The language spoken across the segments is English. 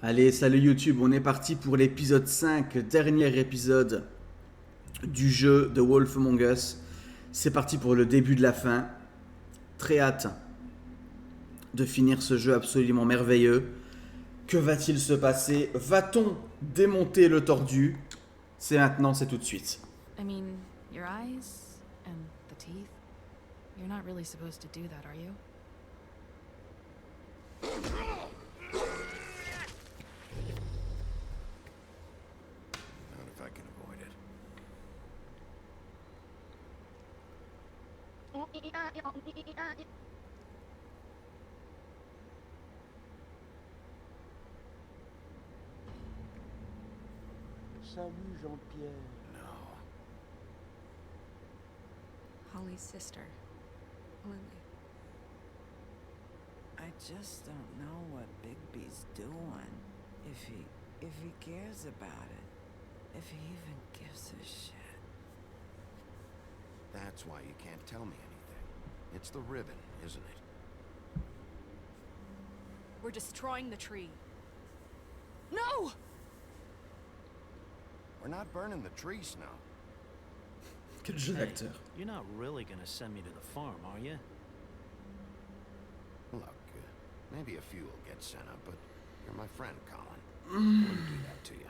Allez, salut YouTube, on est parti pour l'épisode 5, dernier épisode du jeu de Wolf Among Us. C'est parti pour le début de la fin. Très hâte de finir ce jeu absolument merveilleux. Que va-t-il se passer? Va-t-on démonter le tordu? C'est maintenant, c'est tout de suite. I mean, your eyes and the teeth. You're not really supposed to do that, are you? Not if I can avoid it. Salut Jean-Pierre. No. Holly's sister, Lily. I just don't know what Bigby's doing. If he cares about it. If he even gives a shit. That's why you can't tell me anything. It's the ribbon, isn't it? We're destroying the tree. No! We're not burning the tree, Snow. Quel jeu d'acteur. You're not really gonna send me to the farm, are you? Look, maybe a few will get sent up, but you're my friend, Colin. I wouldn't do that to you.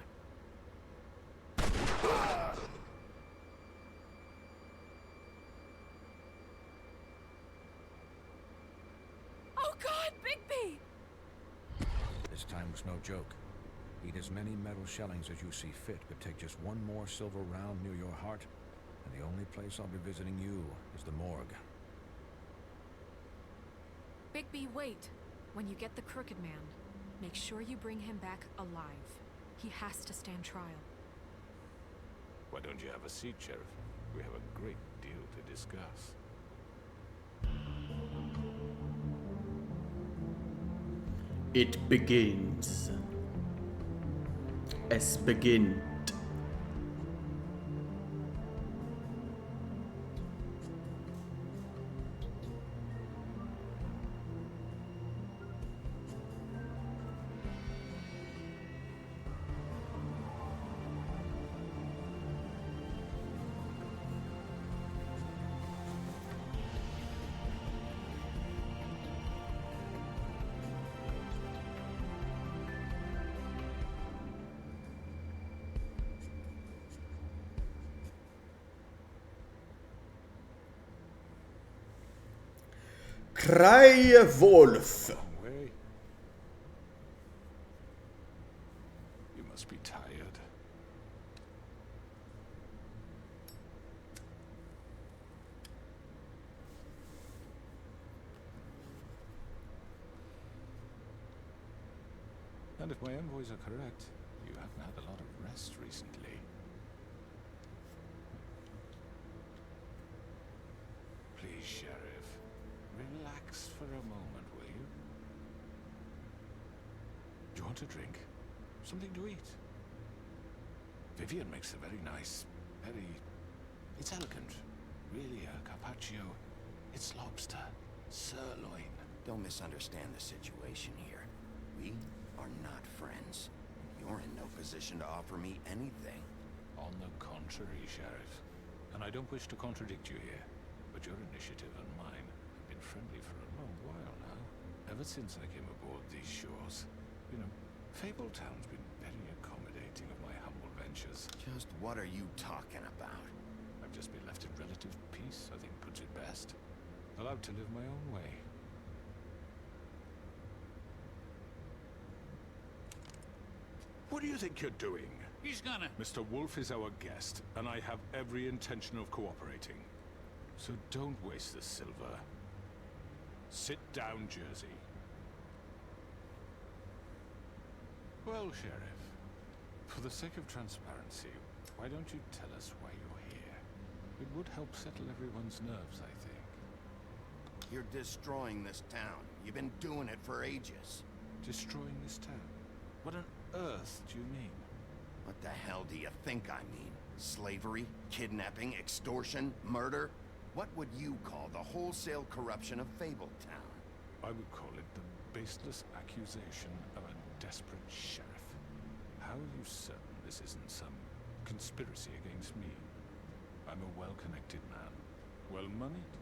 Oh God, Bigby! This time was no joke. Eat as many metal shellings as you see fit, but take just one more silver round near your heart, and the only place I'll be visiting you is the morgue. Bigby, wait. When you get the Crooked Man, make sure you bring him back alive. He has to stand trial. Why don't you have a seat, Sheriff? We have a great deal to discuss. It begins. Es beginnt. Cry Wolf. Way. You must be tired. And if my envoys are correct, you haven't had a lot of rest recently. Please, Sheriff, relax for a moment, will you? Do you want a drink? Something to eat? Vivian makes a very nice, it's elegant. Really, a carpaccio. It's lobster, sirloin. Don't misunderstand the situation here. We are not friends. You're in no position to offer me anything. On the contrary, Sheriff. And I don't wish to contradict you here, but your initiative and mine have been friendly for a long while now. Ever since I came aboard these shores. You know, Fabletown's been very accommodating of my humble ventures. Just what are you talking about? I've just been left in relative peace, I think puts it best. Allowed to live my own way. What do you think you're doing? He's gonna... Mr. Wolf is our guest, and I have every intention of cooperating. So don't waste the silver. Sit down, Jersey. Well, Sheriff, for the sake of transparency, why don't you tell us why you're here? It would help settle everyone's nerves, I think. You're destroying this town. You've been doing it for ages. Destroying this town? What on earth do you mean? What the hell do you think I mean? Slavery, kidnapping, extortion, murder? What would you call the wholesale corruption of Fabletown? I would call it the baseless accusation of a desperate sheriff. How are you certain this isn't some conspiracy against me? I'm a well-connected man, well-moneyed.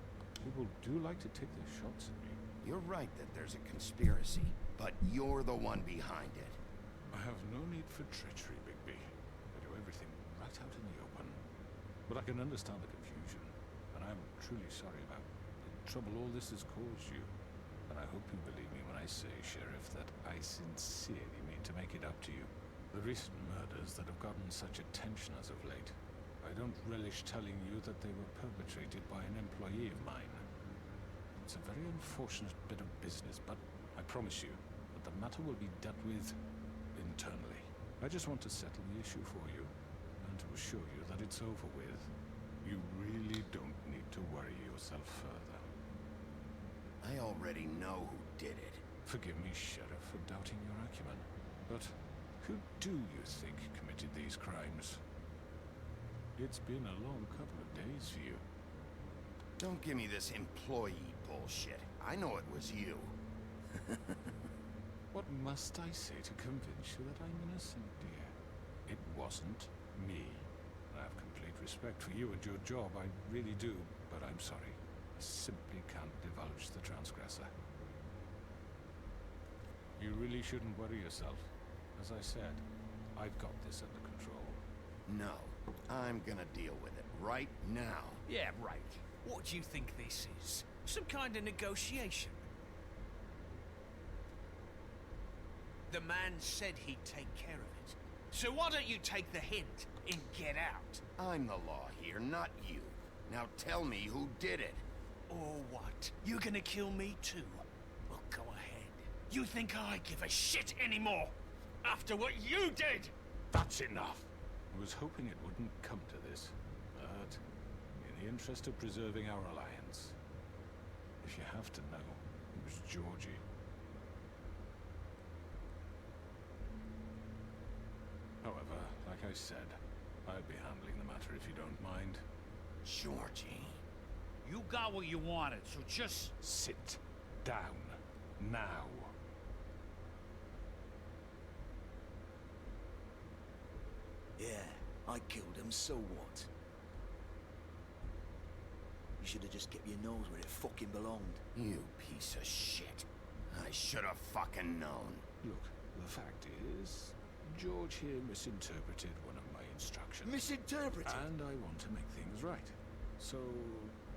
People do like to take their shots at me. You're right that there's a conspiracy, but you're the one behind it. I have no need for treachery, Bigby. I do everything right out in the open. But I can understand the confusion, and I'm truly sorry about the trouble all this has caused you. And I hope you believe me when I say, Sheriff, that I sincerely mean to make it up to you. The recent murders that have gotten such attention as of late, I don't relish telling you that they were perpetrated by an employee of mine. It's a very unfortunate bit of business, but I promise you that the matter will be dealt with internally. I just want to settle the issue for you, and to assure you that it's over with. You really don't need to worry yourself further. I already know who did it. Forgive me, Sheriff, for doubting your acumen, but who do you think committed these crimes? It's been a long couple of days for you. Don't give me this employee bullshit. I know it was you. What must I say to convince you that I'm innocent, dear? It wasn't me. I have complete respect for you and your job, I really do, but I'm sorry. I simply can't divulge the transgressor. You really shouldn't worry yourself. As I said, I've got this under control. No, I'm gonna deal with it right now. Yeah, right. What do you think this is? Some kind of negotiation? The man said he'd take care of it. So why don't you take the hint and get out? I'm the law here, not you. Now tell me who did it. Or what? You gonna kill me too? Well, go ahead. You think I give a shit anymore? After what you did? That's enough. I was hoping it wouldn't come to this, but in the interest of preserving our alliance, if you have to know, it was Georgie. However, like I said, I'll be handling the matter if you don't mind. Georgie. You got what you wanted, so just... Sit down, now. Yeah, I killed him, so what? You should have just kept your nose where it fucking belonged. You piece of shit. I should have fucking known. Look, the fact is, George here misinterpreted one of my instructions. Misinterpreted? And I want to make things right. So,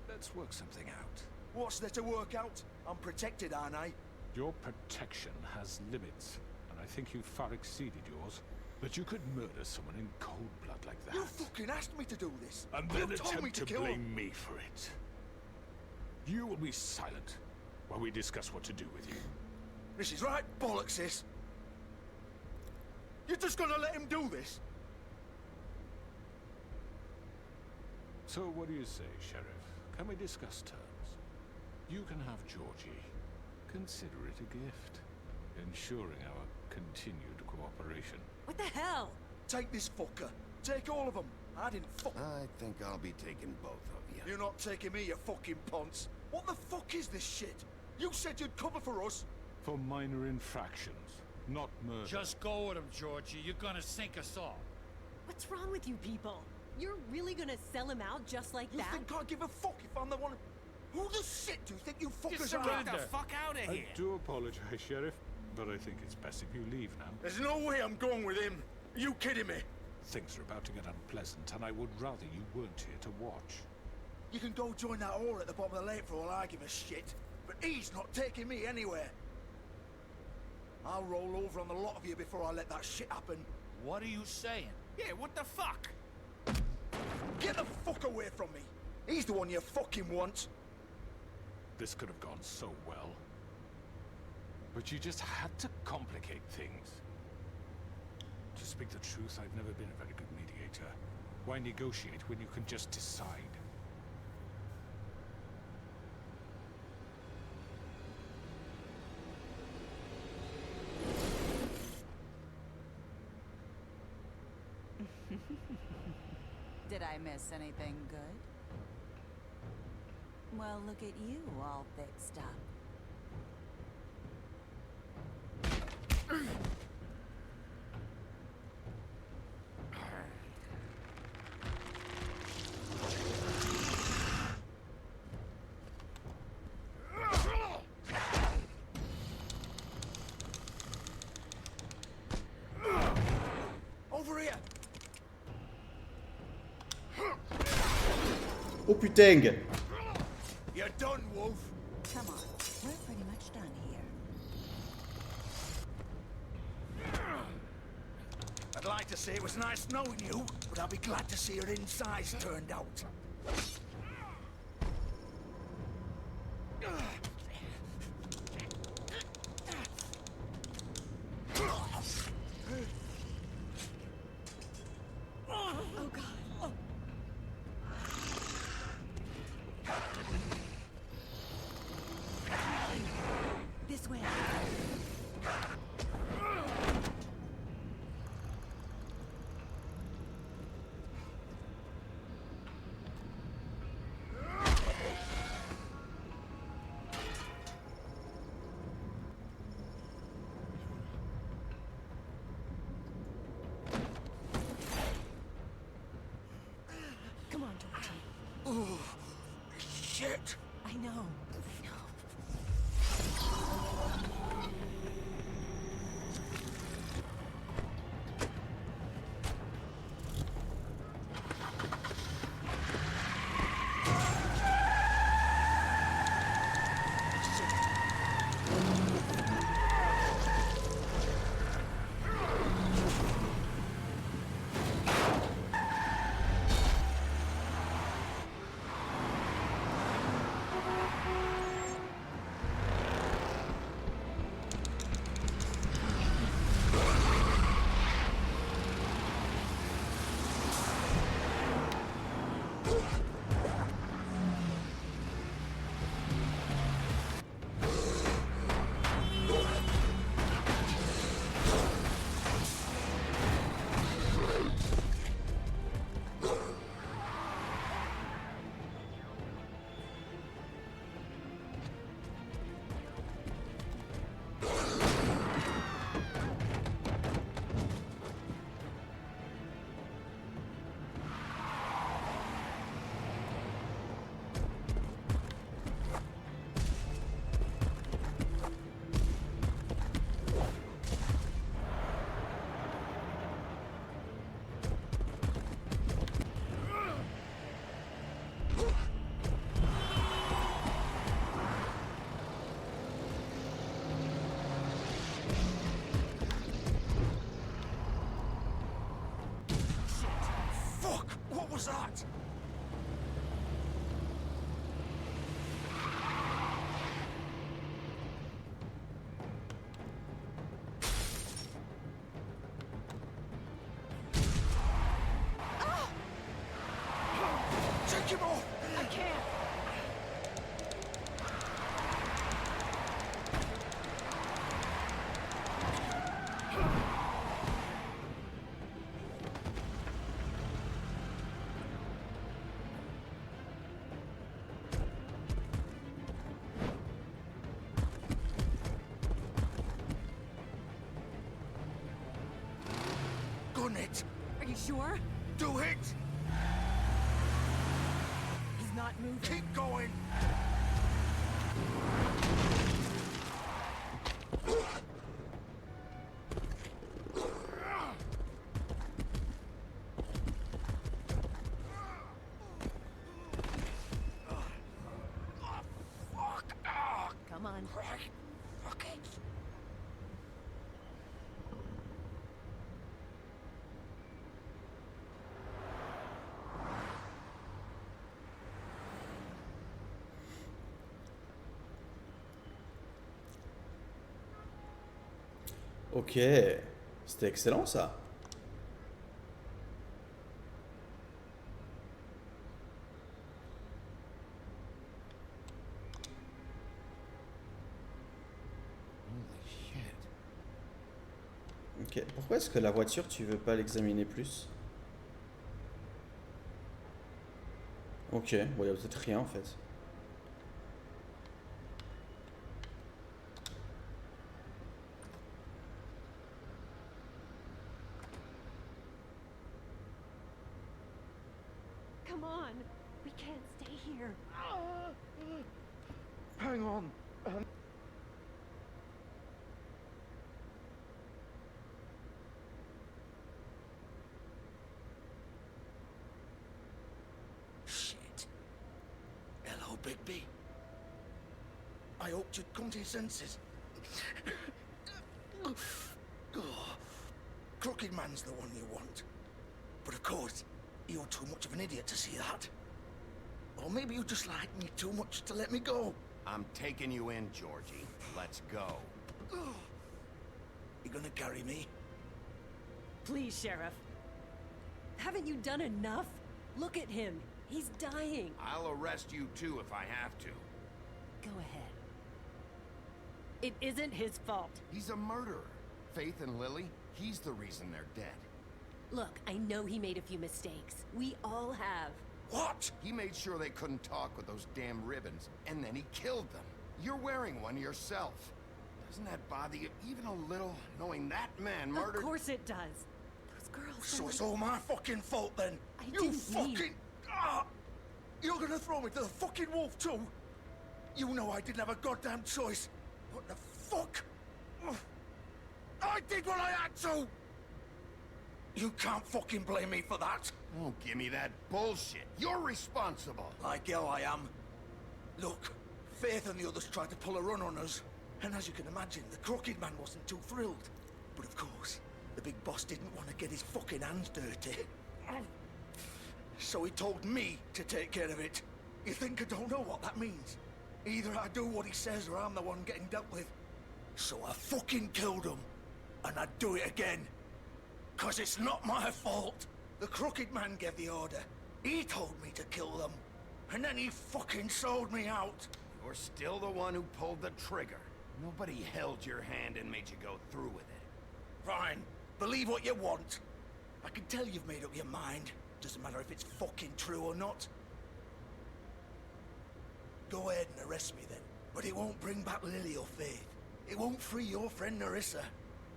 let's work something out. What's there to work out? I'm protected, aren't I? Your protection has limits, and I think you've far exceeded yours. But you could murder someone in cold blood like that. You fucking asked me to do this. And then you told me attempt to to kill blame him. me for it. You will be silent while we discuss what to do with you. This is right bollocks, this. You're just gonna let him do this? So what do you say, Sheriff? Can we discuss terms? You can have Georgie. Consider it a gift, ensuring our continued cooperation. What the hell? Take this fucker. Take all of them. I didn't fuck... I think I'll be taking both of you. You're not taking me, you fucking ponce. What the fuck is this shit? You said you'd cover for us. For minor infractions, not murder. Just go with him, Georgie. You're gonna sink us all. What's wrong with you people? You're really gonna sell him out just like You that? think I give a fuck if I'm the one... Who the shit do you think you fuckers are? Get the fuck out of I here. do apologize, Sheriff, but I think it's best if you leave now. There's no way I'm going with him. Are you kidding me? Things are about to get unpleasant, and I would rather you weren't here to watch. You can go join that whore at the bottom of the lake for all I give a shit. But he's not taking me anywhere. I'll roll over on the lot of you before I let that shit happen. What are you saying? Yeah, what the fuck? Get the fuck away from me. He's the one you fucking want. This could have gone so well. But you just had to complicate things. To speak the truth, I've never been a very good mediator. Why negotiate when you can just decide? Did I miss anything good? Well, look at you, all fixed up. Oh putain! You're done, Wolf. Come on, we're pretty much done here. I'd like to say it was nice knowing you, but I'll be glad to see your insides turned out. Oh god. Oh. This way. Come on, Georgie. Oh, shit. I know. Fuck! What was that? Take him off! I can't. Gun it! Are you sure? Do it! He's not moving. Keep going! Come on. Fuck it! Ok, c'était excellent ça. Ok, pourquoi est-ce que la voiture tu veux pas l'examiner plus? Ok, bon y a peut-être rien en fait. Come on. We can't stay here. Hang on. Shit. Bigby. I hoped you'd come to your senses. Crooked Man's the one you want. But of course, you're too much of an idiot to see that. Or maybe you just like me too much to let me go. I'm taking you in, Georgie. Let's go. You gonna carry me? Please, Sheriff. Haven't you done enough? Look at him. He's dying. I'll arrest you too if I have to. Go ahead. It isn't his fault. He's a murderer. Faith and Lily, he's the reason they're dead. Look, I know he made a few mistakes. We all have. What? He made sure they couldn't talk with those damn ribbons, and then he killed them. You're wearing one yourself. Doesn't that bother you even a little, knowing that man murdered... Of course it does. Those girls... So it's all my fucking fault then? You didn't fucking... mean- You're gonna throw me to the fucking wolf too? You know I didn't have a goddamn choice. What the fuck? I did what I had to! You can't fucking blame me for that. Don't give me that bullshit. You're responsible. Like hell I am. Look, Faith and the others tried to pull a run on us. And as you can imagine, the Crooked Man wasn't too thrilled. But of course, the big boss didn't want to get his fucking hands dirty. So he told me to take care of it. You think I don't know what that means? Either I do what he says or I'm the one getting dealt with. So I fucking killed him. And I'd do it again. 'Cause it's not my fault. The Crooked Man gave the order. He told me to kill them. And then he fucking sold me out. You're still the one who pulled the trigger. Nobody held your hand and made you go through with it. Fine. Believe what you want. I can tell you've made up your mind. Doesn't matter if it's fucking true or not. Go ahead and arrest me then. But it won't bring back Lily or Faith. It won't free your friend Narissa.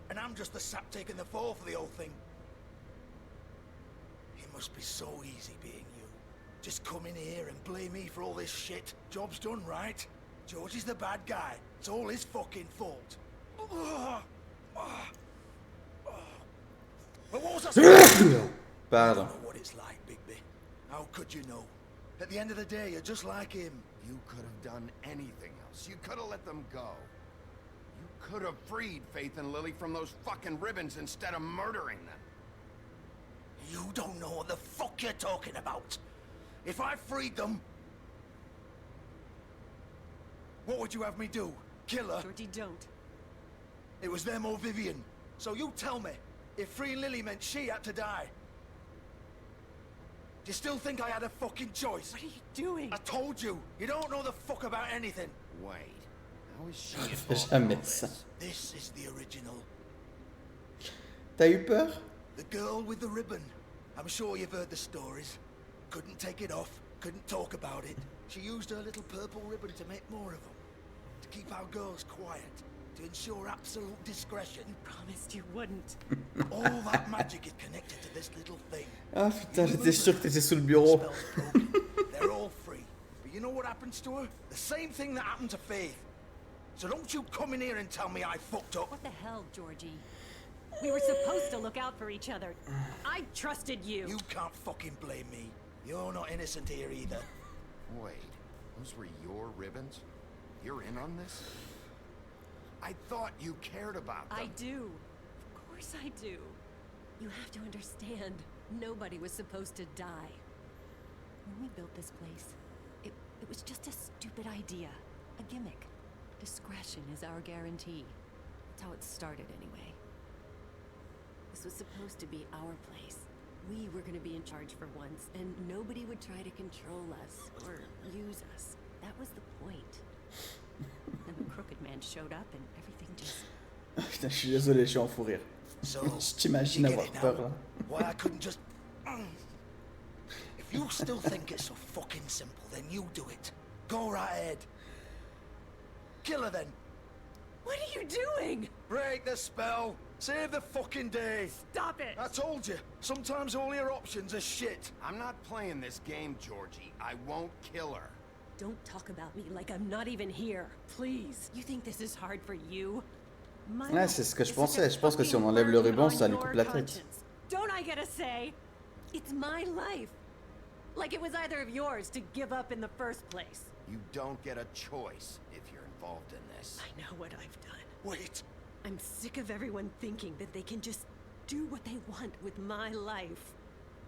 And I'm just the sap taking the fall for the whole thing. It must be so easy being you. Just come in here and blame me for all this shit. Job's done, right? George is the bad guy. It's all his fucking fault. Well, what was I saying? Pardon. I don't know what it's like, Bigby. How could you know? At the end of the day, you're just like him. You could have done anything else. You could have let them go. You could have freed Faith and Lily from those fucking ribbons instead of murdering them. You don't know what the fuck you're talking about. If I freed them... What would you have me do? Kill her? Georgie, don't. It was them or Vivian. So you tell me, if freeing Lily meant she had to die. Do you still think I had a fucking choice? What are you doing? I told you, you don't know the fuck about anything. Wait, how is she Fais involved in all jamais ça. this? This is the original. T'as eu peur? The girl with the ribbon. I'm sure you've heard the stories. Couldn't take it off, couldn't talk about it. She used her little purple ribbon to make more of them. To keep our girls quiet. To ensure absolute discretion. Promised you wouldn't. All that magic is connected to this little thing. Ah putain, j'étais sûr que t'étais sous le bureau. Spells broken. They're all free. But you know what happens to her? The same thing that happened to Faith. So don't you come in here and tell me I fucked up. What the hell, Georgie? We were supposed to look out for each other. I trusted you. You can't fucking blame me. You're not innocent here either. Wait, those were your ribbons? You're in on this? I thought you cared about them. I do. Of course I do. You have to understand, nobody was supposed to die. When we built this place, it was just a stupid idea. A gimmick. Discretion is our guarantee. That's how it started anyway. This was supposed to be our place. We were gonna be in charge for once, and nobody would try to control us or use us. That was the point. Then the Crooked Man showed up and everything just... Putain, je suis désolé, je suis en fou rire. So, Je t'imagine you get avoir it now? peur là. Why I couldn't just... If you still think it's so fucking simple, then you do it. Go right ahead. Kill her then. What are you doing? Break the spell. Save the fucking day. Stop it! I told you, sometimes all your options are shit. I'm not playing this game, Georgie. I won't kill her. Don't talk about me like I'm not even here. Please. You think this is hard for you? Ouais, c'est ce que je pensais. Je pense que si on enlève le ruban, ça lui coupe la tête. Don't I get a say? It's my life. Like it was either of yours to give up in the first place. You don't get a choice if you're involved in this. I know what I've done. Wait. I'm sick of everyone thinking that they can just do what they want with my life.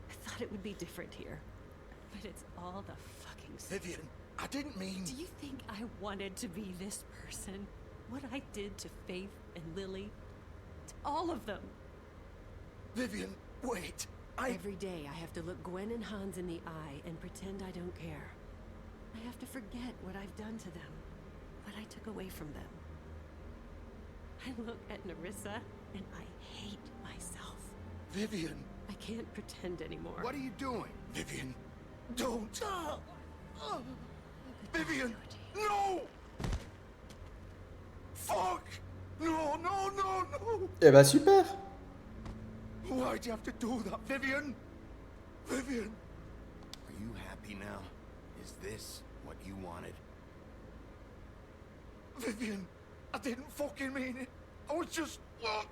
I thought it would be different here. But it's all the fucking same. Vivian, I didn't mean... Do you think I wanted to be this person? What I did to Faith and Lily? To all of them. Vivian, wait. Every day I have to look Gwen and Hans in the eye and pretend I don't care. I have to forget what I've done to them. What I took away from them. I look at Nerissa and I hate myself. Vivian. I can't pretend anymore. What are you doing? Vivian, don't. Vivian, no! Fuck! No, no, no, no! Eh bah super. Why'd you have to do that, Vivian? Vivian! Are you happy now? Is this what you wanted? Vivian, I didn't fucking mean it. I was just... Oh.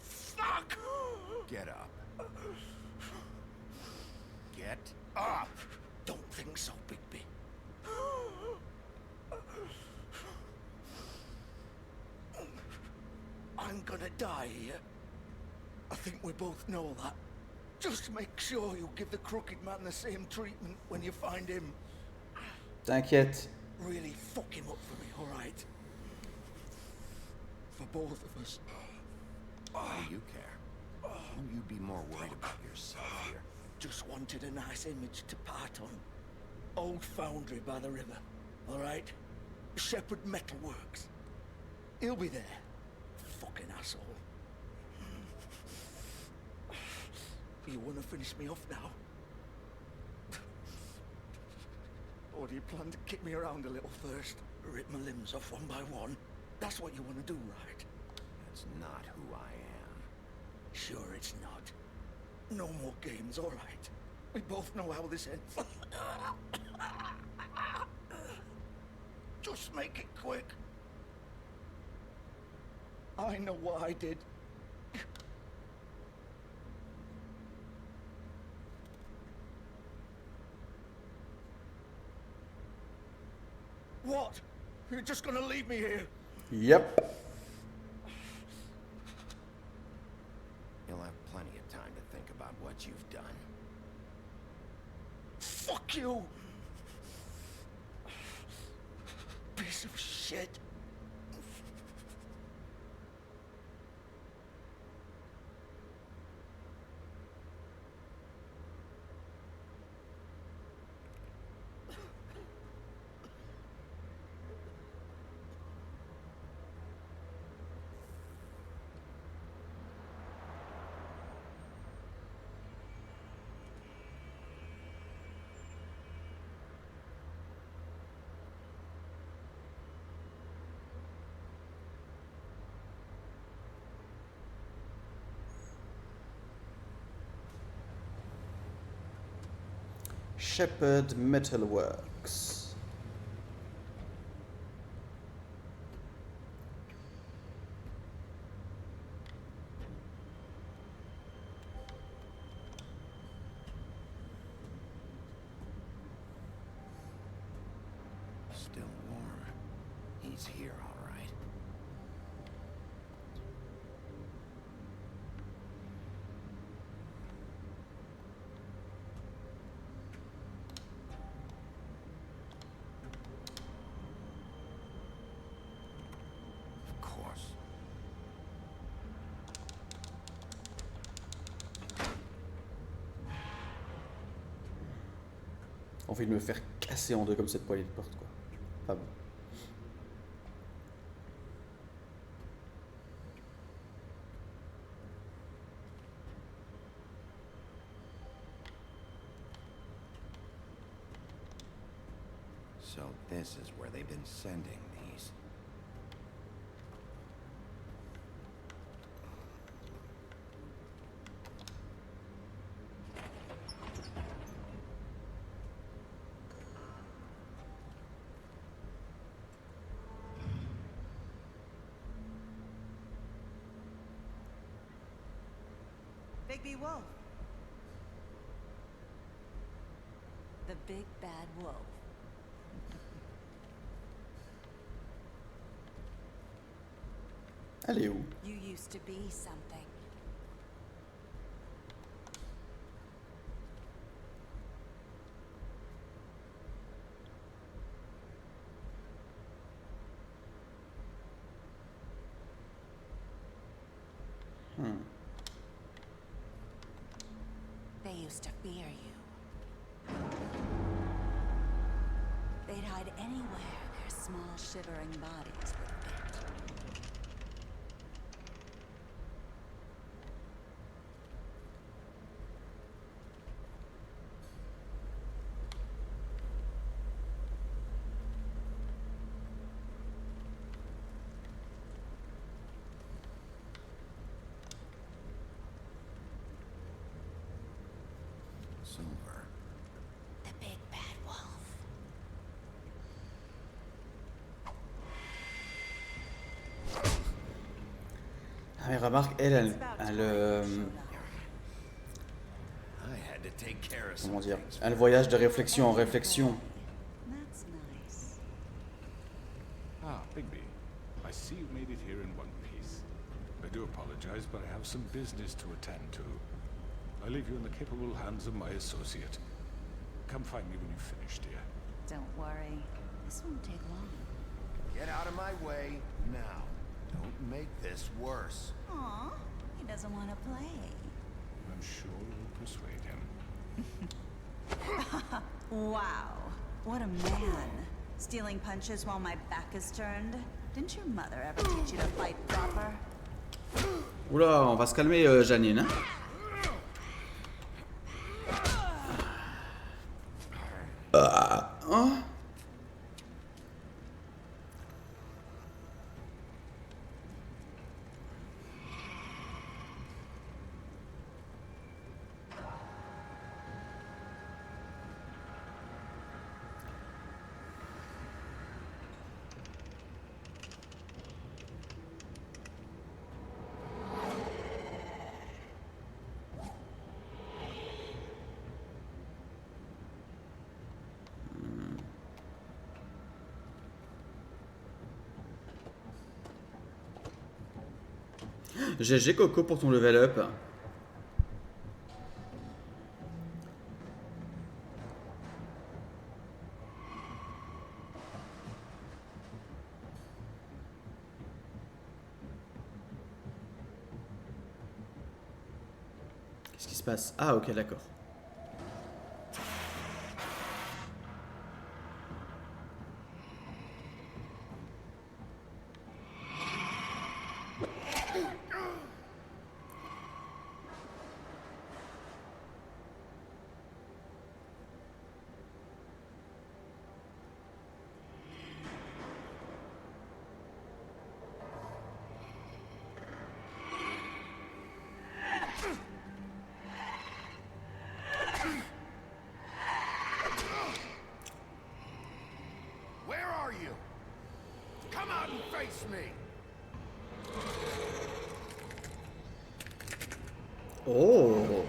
Fuck! Get up. Get up! Don't think so, Bigby. I'm gonna die here. I think we both know that. Just make sure you give the crooked man the same treatment when you find him. T'inquiète. Really fuck him up for me, alright? For both of us. Why do you care? Shouldn't you be more worried about yourself here? Just wanted a nice image to part on. Old foundry by the river, alright? Shepherd Metalworks. He'll be there. Fucking asshole. You wanna finish me off now? Or do you plan to kick me around a little first? Rip my limbs off one by one? That's what you wanna do, right? That's not who I am. Sure it's not. No more games, alright? We both know how this ends. Just make it quick. I know what I did. What? You're just gonna leave me here? Yep. You'll have plenty of time to think about what you've done. Fuck you! Piece of shit. Shepherd Metalworks. Still warm. He's here, all right. Of course. Envie de me faire casser en deux comme cette poignée de porte, quoi. Pas bon. So this is where they've been sending these. Bigby Wolf. The big bad wolf. Elle est où? You used to be something. They used to fear you. They'd hide anywhere their small shivering bodies would fit. Silver. The big bad wolf. Ah mais remarque, elle I had to take care of comment some dire, things. elle voyage de réflexion en réflexion. That's nice. Ah, Bigby. I see you made it here in one piece. I do apologize, but I have some business to attend to. I leave you in the capable hands of my associate. Come find me when you've finished, dear. Don't worry. This won't take long. Get out of my way now. Don't make this worse. Aw, he doesn't want to play. I'm sure you'll persuade him. Wow, what a man. Stealing punches while my back is turned. Didn't your mother ever teach you to fight proper? Oula, on va se calmer, Janine. Hein? Hein? GG Coco pour ton level up. Qu'est-ce qui se passe? Ah ok, d'accord. Where are you? Come out and face me. Oh.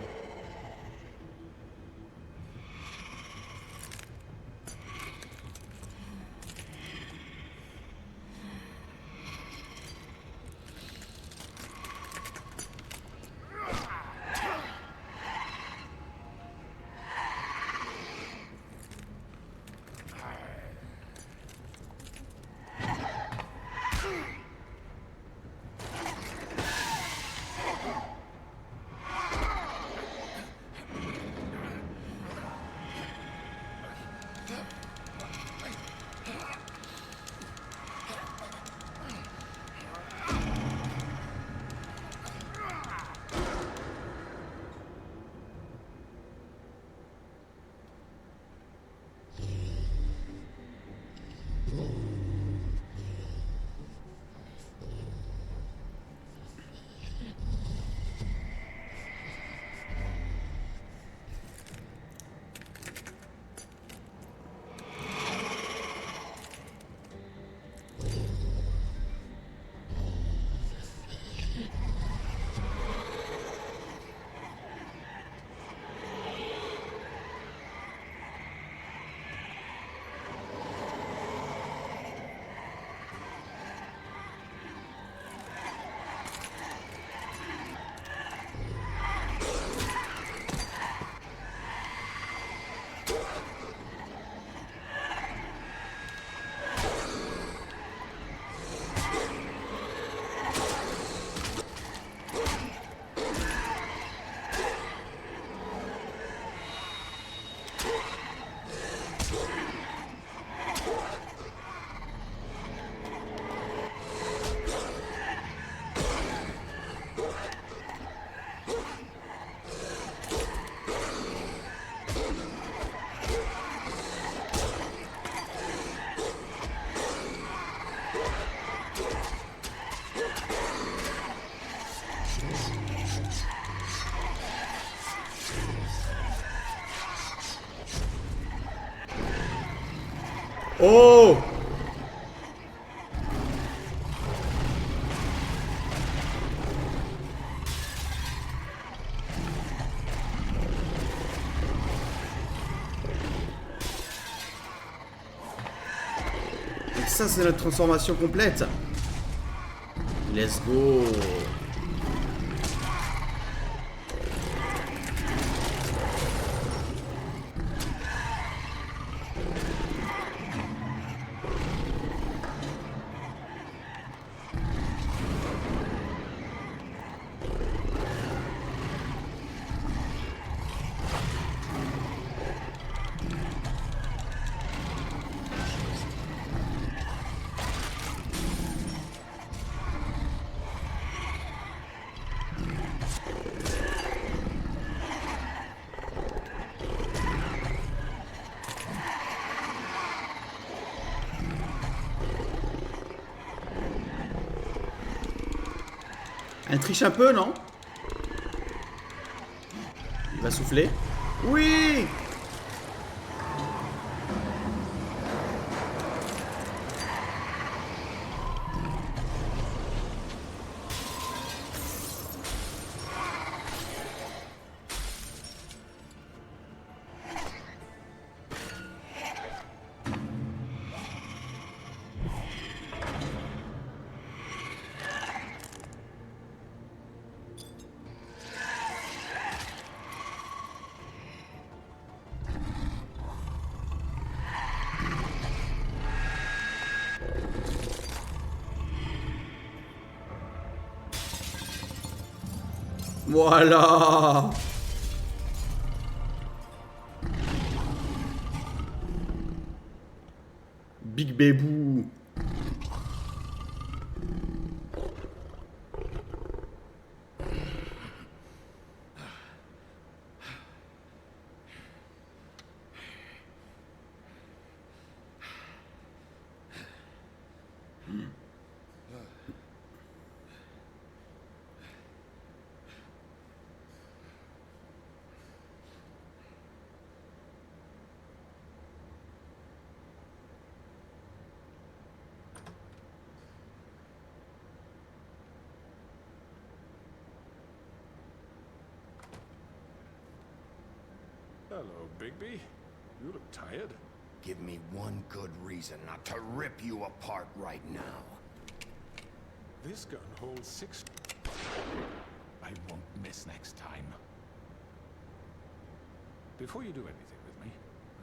Oh! Et ça, c'est notre transformation complète. Let's go. Elle triche un peu, non? Il va souffler. Oui! Voilà. Big Bébou. Hello, Bigby. You look tired. Give me one good reason not to rip you apart right now. This gun holds 6... I won't miss next time. Before you do anything with me,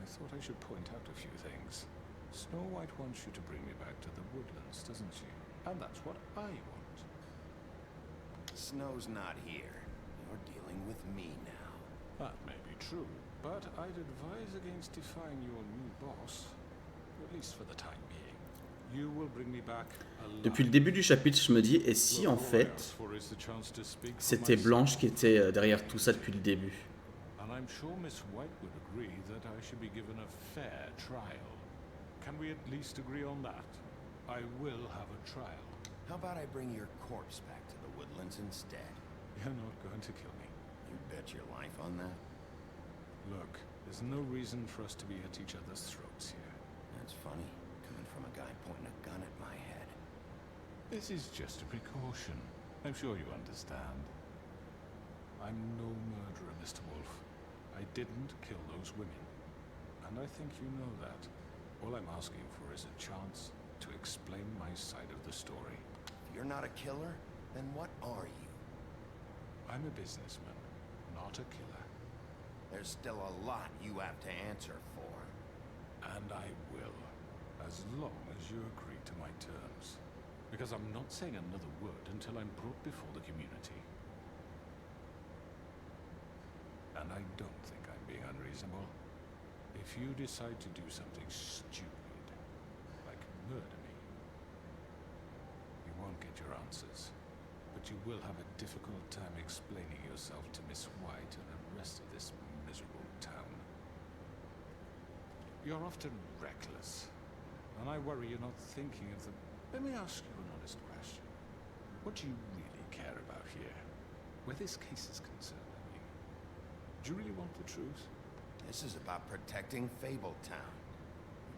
I thought I should point out a few things. Snow White wants you to bring me back to the woodlands, doesn't she? And that's what I want. Snow's not here. You're dealing with me now. That may be true, but I'd advise against defying your new boss, at least for the time being. You will bring me back alive. Depuis le début du chapitre, je me dis, et si en fait, c'était Blanche qui était derrière tout ça depuis le début? And I'm sure Miss White would agree that I should be given a fair trial. Can we at least agree on that? I will have a trial. How about I bring your corpse back to the woodlands instead? You're not going to kill me. You bet your life on that. Look, there's no reason for us to be at each other's throats here. That's funny, coming from a guy pointing a gun at my head. This is just a precaution. I'm sure you understand. I'm no murderer, Mr. Wolf. I didn't kill those women. And I think you know that. All I'm asking for is a chance to explain my side of the story. If you're not a killer, then what are you? I'm a businessman, not a killer. There's still a lot you have to answer for. And I will, as long as you agree to my terms. Because I'm not saying another word until I'm brought before the community. And I don't think I'm being unreasonable. If you decide to do something stupid, like murder me, you won't get your answers. But you will have a difficult time explaining yourself to Miss White and the rest of this miserable town. You're often reckless, and I worry you're not thinking of the... Let me ask you an honest question. What do you really care about here? Where this case is concerned, I mean. Do you really want the truth? This is about protecting Fabletown.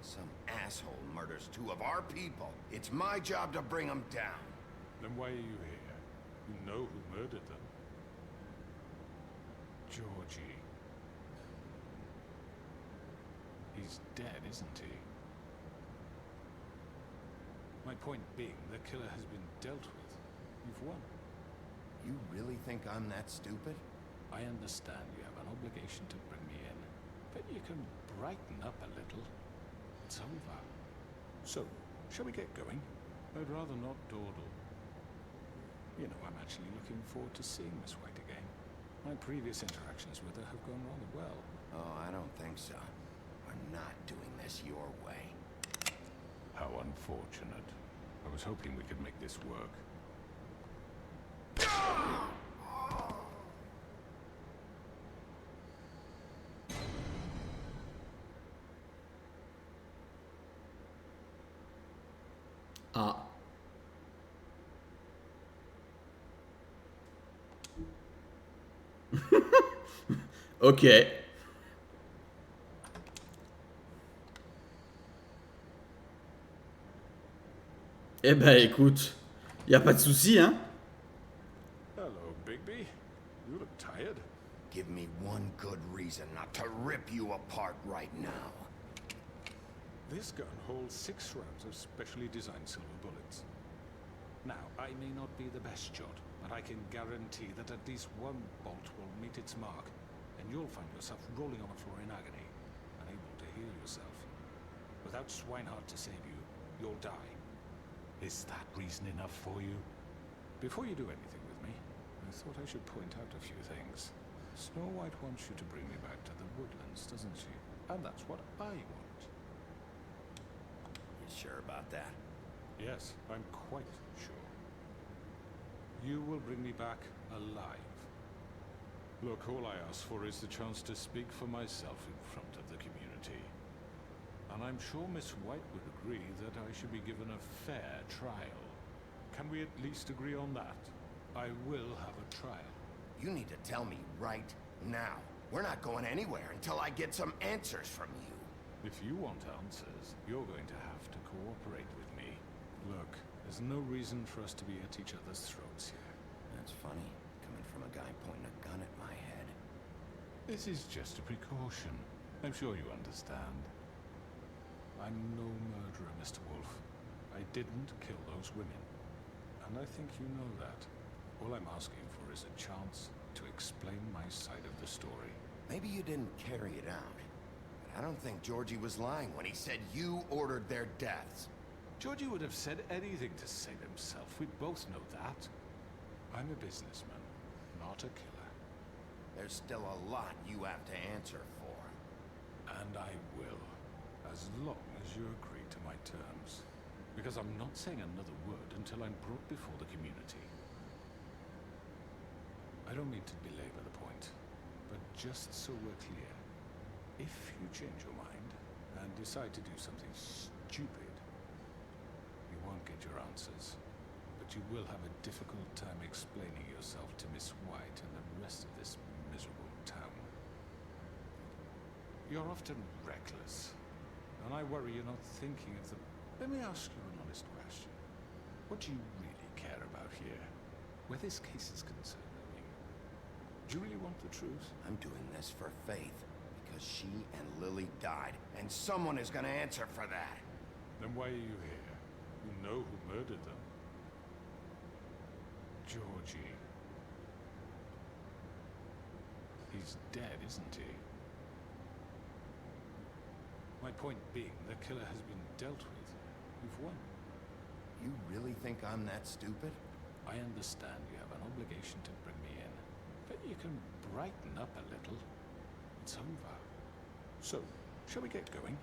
Some asshole murders 2 of our people. It's my job to bring them down. Then why are you here? You know who murdered them. Georgie. He's dead, isn't he? My point being, the killer has been dealt with. You've won. You really think I'm that stupid? I understand you have an obligation to bring me in, but you can brighten up a little. It's over. So, shall we get going? I'd rather not dawdle. You know, I'm actually looking forward to seeing Miss White again. My previous interactions with her have gone rather well. Oh, I don't think so. We're not doing this your way. How unfortunate. I was hoping we could make this work. Ah. Ok. Eh ben écoute, y a pas de souci, hein. Hello, Bigby. You look tired. Give me one good reason not to rip you apart right now. This gun holds 6 rounds of specially designed silver bullets. Now, I may not be the best shot, but I can guarantee that at least one bolt will meet its mark, and you'll find yourself rolling on the floor in agony, unable to heal yourself. Without Swinehart to save you, you'll die. Is that reason enough for you? Before you do anything with me, I thought I should point out a few things. Snow White wants you to bring me back to the woodlands, doesn't she? And that's what I want. You sure about that? Yes, I'm quite sure. You will bring me back alive. Look, all I ask for is the chance to speak for myself in front of the community. And I'm sure Miss White would agree that I should be given a fair trial. Can we at least agree on that? I will have a trial. You need to tell me right now. We're not going anywhere until I get some answers from you. If you want answers, you're going to have to cooperate with me. Look, there's no reason for us to be at each other's throats here. That's funny, coming from a guy pointing a gun at my head. This is just a precaution. I'm sure you understand. I'm no murderer, Mr. Wolf. I didn't kill those women. And I think you know that. All I'm asking for is a chance to explain my side of the story. Maybe you didn't carry it out. But I don't think Georgie was lying when he said you ordered their deaths. Georgie would have said anything to save himself. We both know that. I'm a businessman, not a killer. There's still a lot you have to answer for. And I will, as long as you agree to my terms. Because I'm not saying another word until I'm brought before the community. I don't mean to belabor the point, but just so we're clear, if you change your mind and decide to do something stupid, you won't get your answers, but you will have a difficult time explaining yourself to Miss White and the rest of this miserable town. You're often reckless, and I worry you're not thinking of the... Let me ask you an honest question. What do you really care about here? Where this case is concerned, I mean. Do you really want the truth? I'm doing this for Faith, because she and Lily died, and someone is gonna answer for that. Then why are you here? You know who murdered them. Georgie. He's dead, isn't he? My point being, the killer has been dealt with. You've won. You really think I'm that stupid? I understand you have an obligation to bring me in, but you can brighten up a little. It's over. So, shall we get going?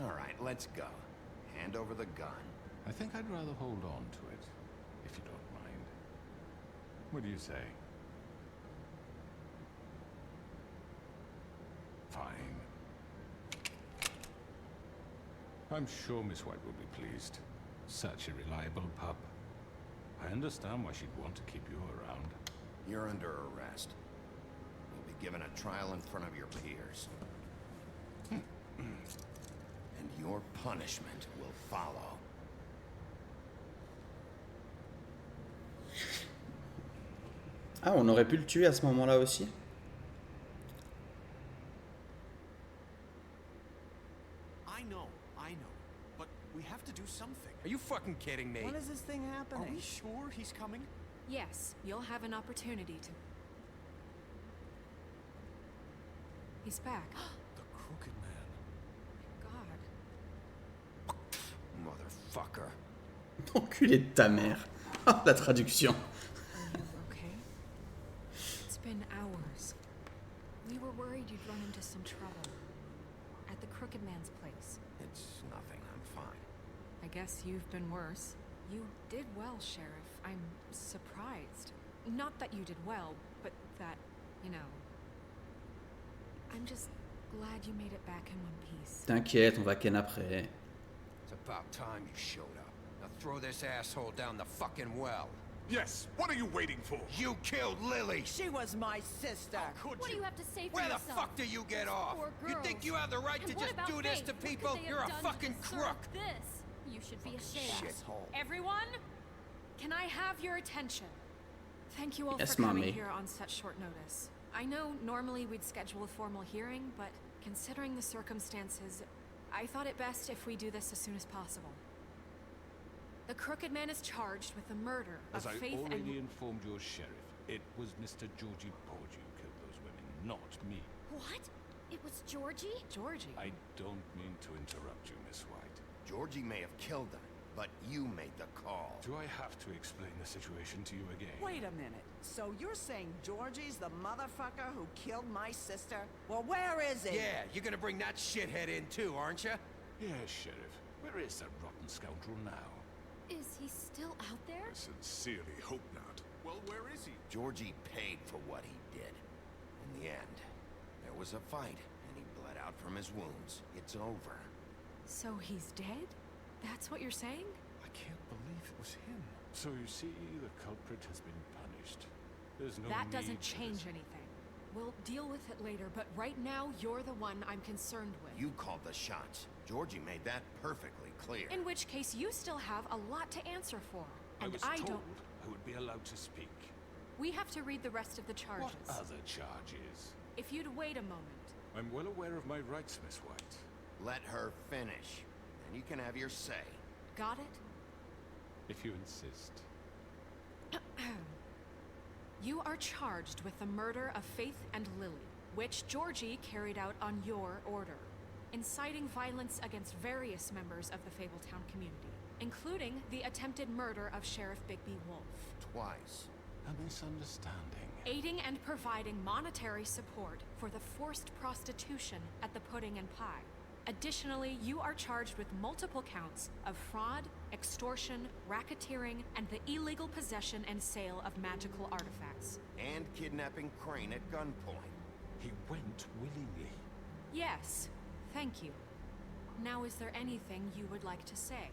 All right, let's go. Hand over the gun. I think I'd rather hold on to it, if you don't mind. What do you say? Fine. I'm sure Miss White will be pleased. Such a reliable pup. I understand why she'd want to keep you around. You're under arrest. You'll be given a trial in front of your peers. And Your punishment will follow. Ah, on aurait pu le tuer à ce moment-là aussi. I know. But we have to do something. Are you fucking kidding me? When is this thing Are happening? we sure he's coming? Yes, you'll have an opportunity to. He's back. The Crooked Man. God. Motherfucker. Enculé de ta mère. Ah, la traduction. Are you okay? It's been hours. We were worried you'd run into some trouble. At the Crooked Man's place. It's nothing, I'm fine. I guess you've been worse. You did well, Sheriff. I'm surprised. Not that you did well, but that, you know. I'm just glad you made it back in one piece. T'inquiète, on va ken après. It's about time you showed up. Now throw this asshole down the fucking well. Yes, what are you waiting for? You killed Lily! She was my sister. Could What do you have to say for Where the yourself? fuck do you get These off? poor You girls. think you have the right And to what just about do this Faith? to What could people? they have You're a done to fucking deserve crook! This. You should be ashamed. Shithole. Everyone, can I have your attention? Thank you all Yes, for coming Mommy. here on such short notice. I know normally we'd schedule a formal hearing, but considering the circumstances, I thought it best if we do this as soon as possible. The Crooked Man is charged with the murder As of I Faith already and... informed your sheriff, it was Mr. Georgie Porgy who killed those women, not me. What? It was Georgie? Georgie. I don't mean to interrupt you, Miss White. Georgie may have killed them, but you made the call. Do I have to explain the situation to you again? Wait a minute. So you're saying Georgie's the motherfucker who killed my sister? Well, where is he? Yeah, you're gonna bring that shithead in too, aren't you? Yes, Sheriff. Where is that rotten scoundrel now? Is he still out there? I sincerely hope not. Well, where is he? Georgie paid for what he did. In the end, there was a fight, and he bled out from his wounds. It's over. So he's dead? That's what you're saying? I can't believe it was him. So you see, the culprit has been punished. There's no That need doesn't for change this. anything. We'll deal with it later, but right now, you're the one I'm concerned with. You called the shots. Georgie made that perfectly clear. In which case, you still have a lot to answer for. And I was I told don't... I would be allowed to speak. We have to read the rest of the charges. What other charges? If you'd wait a moment. I'm well aware of my rights, Miss White. Let her finish, and you can have your say. Got it? If you insist. You are charged with the murder of Faith and Lily, which Georgie carried out on your order, inciting violence against various members of the Fabletown community, including the attempted murder of Sheriff Bigby Wolf. Twice. A misunderstanding. Aiding and providing monetary support for the forced prostitution at the Pudding and Pie. Additionally, you are charged with multiple counts of fraud, extortion, racketeering, and the illegal possession and sale of magical artifacts. And kidnapping Crane at gunpoint. He went willingly. Yes, thank you. Now, is there anything you would like to say?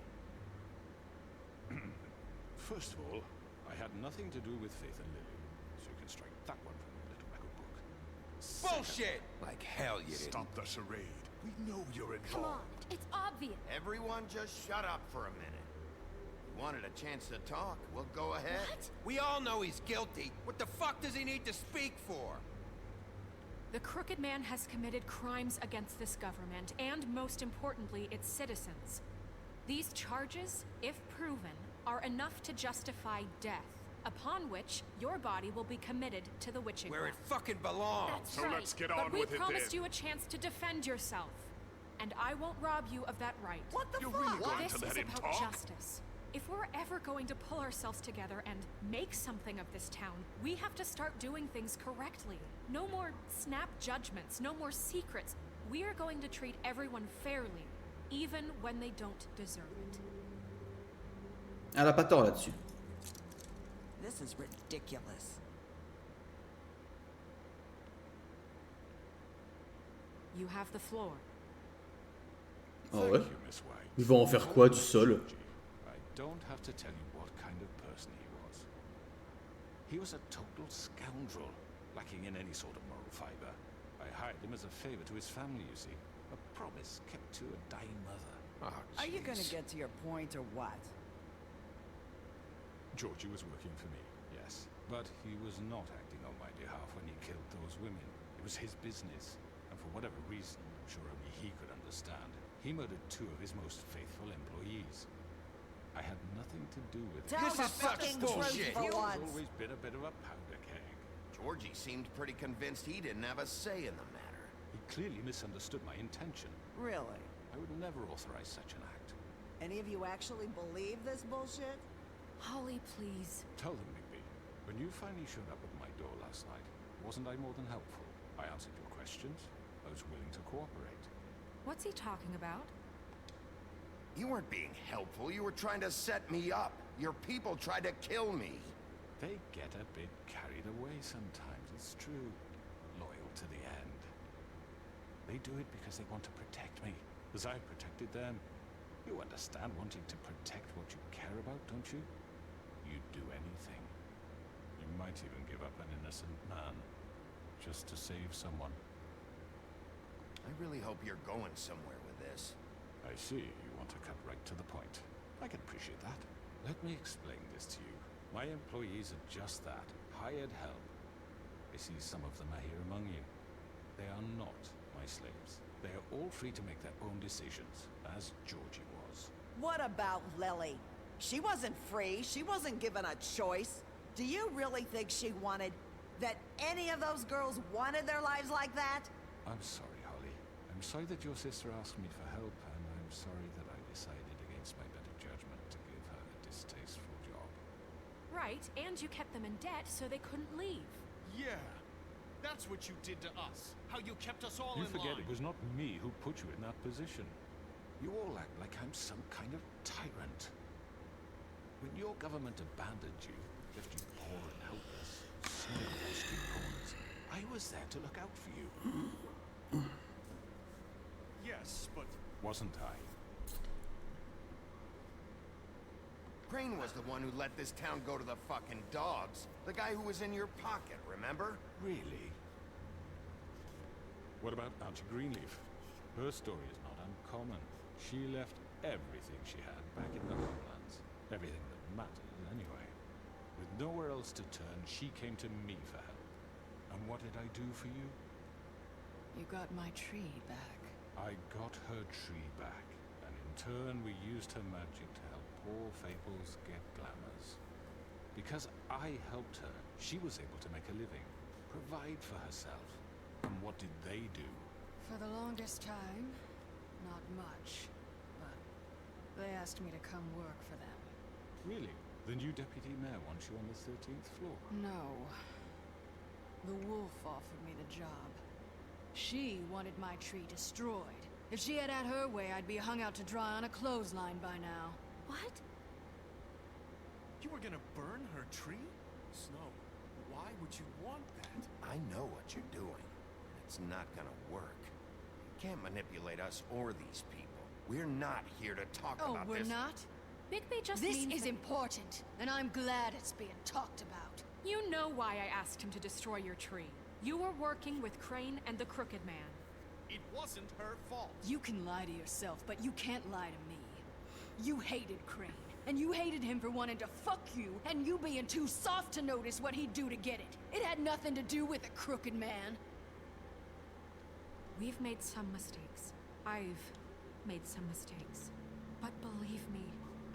First of all, I had nothing to do with Faith and Lily, so you can strike that one from your little record book. Bullshit! Like hell you didn't. Stop the charade. We know you're involved. Come on, it's obvious. Everyone just shut up for a minute. You wanted a chance to talk, well, go ahead. What? We all know he's guilty. What the fuck does he need to speak for? The Crooked Man has committed crimes against this government, and most importantly, its citizens. These charges, if proven, are enough to justify death, upon which your body will be committed to the witching Where it well. fucking belongs. That's So right. let's get But on we with it promised then. you a chance to defend yourself, and I won't rob you of that right. What the You're fuck? really going This to let is him about talk? justice. If we're ever going to pull ourselves together and make something of this town, we have to start doing things correctly. No more snap judgments, no more secrets. We are going to treat everyone fairly, even when they don't deserve it. Elle a pas tort là-dessus. This is ridiculous. You have the floor. Ah Thank ouais. you, Miss White. Il va en faire quoi du sol? I don't have to tell you what kind of person he was. He was a total scoundrel, lacking in any sort of moral fiber. I hired him as a favor to his family, you see. A promise kept to a dying mother. Oh, Are you gonna jeez. get to your point or what? Georgie was working for me, yes. But he was not acting on my behalf when he killed those women. It was his business. And for whatever reason, I'm sure only he could understand, he murdered 2 of his most faithful employees. I had nothing to do with it. Tell This the is such fucking bullshit. truth for He's once. always been a bit of a powder keg. Georgie seemed pretty convinced he didn't have a say in the matter. He clearly misunderstood my intention. Really? I would never authorize such an act. Any of you actually believe this bullshit? Holly, please. Tell them, Bigby, when you finally showed up at my door last night, wasn't I more than helpful? I answered your questions. I was willing to cooperate. What's he talking about? You weren't being helpful. You were trying to set me up. Your people tried to kill me. They get a bit carried away sometimes, it's true. Loyal to the end. They do it because they want to protect me, as I protected them. You understand wanting to protect what you care about, don't you? You'd do anything. You might even give up an innocent man, just to save someone. I really hope you're going somewhere with this. I see, you want to cut right to the point. I can appreciate that. Let me explain this to you. My employees are just that, hired help. I see some of them are here among you. They are not my slaves. They are all free to make their own decisions, as Georgie was. What about Lily? She wasn't free. She wasn't given a choice. Do you really think she wanted... that any of those girls wanted their lives like that? I'm sorry, Holly. I'm sorry that your sister asked me for help, and I'm sorry that I decided against my better judgment to give her a distasteful job. Right, and you kept them in debt so they couldn't leave. Yeah. That's what you did to us. How you kept us all You in forget line. it was not me who put you in that position. You all act like I'm some kind of tyrant. When your government abandoned you, left you poor and helpless, snowed on street corners, I was there to look out for you. Yes, but Wasn't I? Crane was the one who let this town go to the fucking dogs. The guy who was in your pocket, remember? Really? What about Auntie Greenleaf? Her story is not uncommon. She left everything she had back in the homelands. Everything that mattered, anyway. With nowhere else to turn, she came to me for help. And what did I do for you? You got my tree back. I got her tree back, and in turn we used her magic to help poor Fables get glamours. Because I helped her, she was able to make a living, provide for herself. And what did they do? For the longest time, not much. But they asked me to come work for them. Really? The new deputy mayor wants you on the 13th floor? No. The wolf offered me the job. She wanted my tree destroyed. If she had her way, I'd be hung out to dry on a clothesline by now. What? you were gonna burn her tree? Snow, why would you want that? I know what you're doing. It's not gonna work. You can't manipulate us or these people. We're not here to talk Oh, about we're this. not? Bigby just This means is that- important, and I'm glad it's being talked about. You know why I asked him to destroy your tree. You were working with Crane and the Crooked Man. It wasn't her fault. You can lie to yourself, but you can't lie to me. You hated Crane, and you hated him for wanting to fuck you, and you being too soft to notice what he'd do to get it. It had nothing to do with the Crooked Man. We've made some mistakes. I've made some mistakes. But believe me,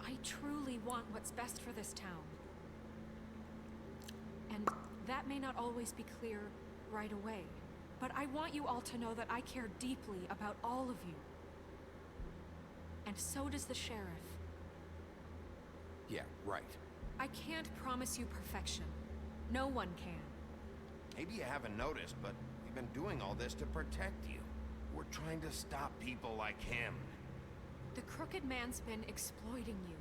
I truly want what's best for this town. And that may not always be clear right away, but I want you all to know that I care deeply about all of you. And so does the sheriff. Yeah, right. I can't promise you perfection. No one can. Maybe you haven't noticed, but we've been doing all this to protect you. We're trying to stop people like him. The Crooked Man's been exploiting you.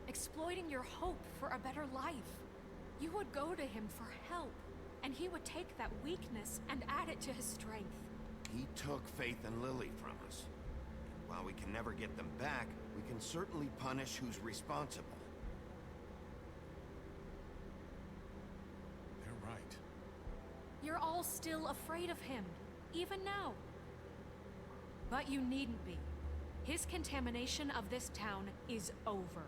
Exploiting your hope for a better life. You would go to him for help, and he would take that weakness and add it to his strength. He took Faith and Lily from us. And while we can never get them back, we can certainly punish who's responsible. They're right. You're all still afraid of him, even now. But you needn't be. His contamination of this town is over,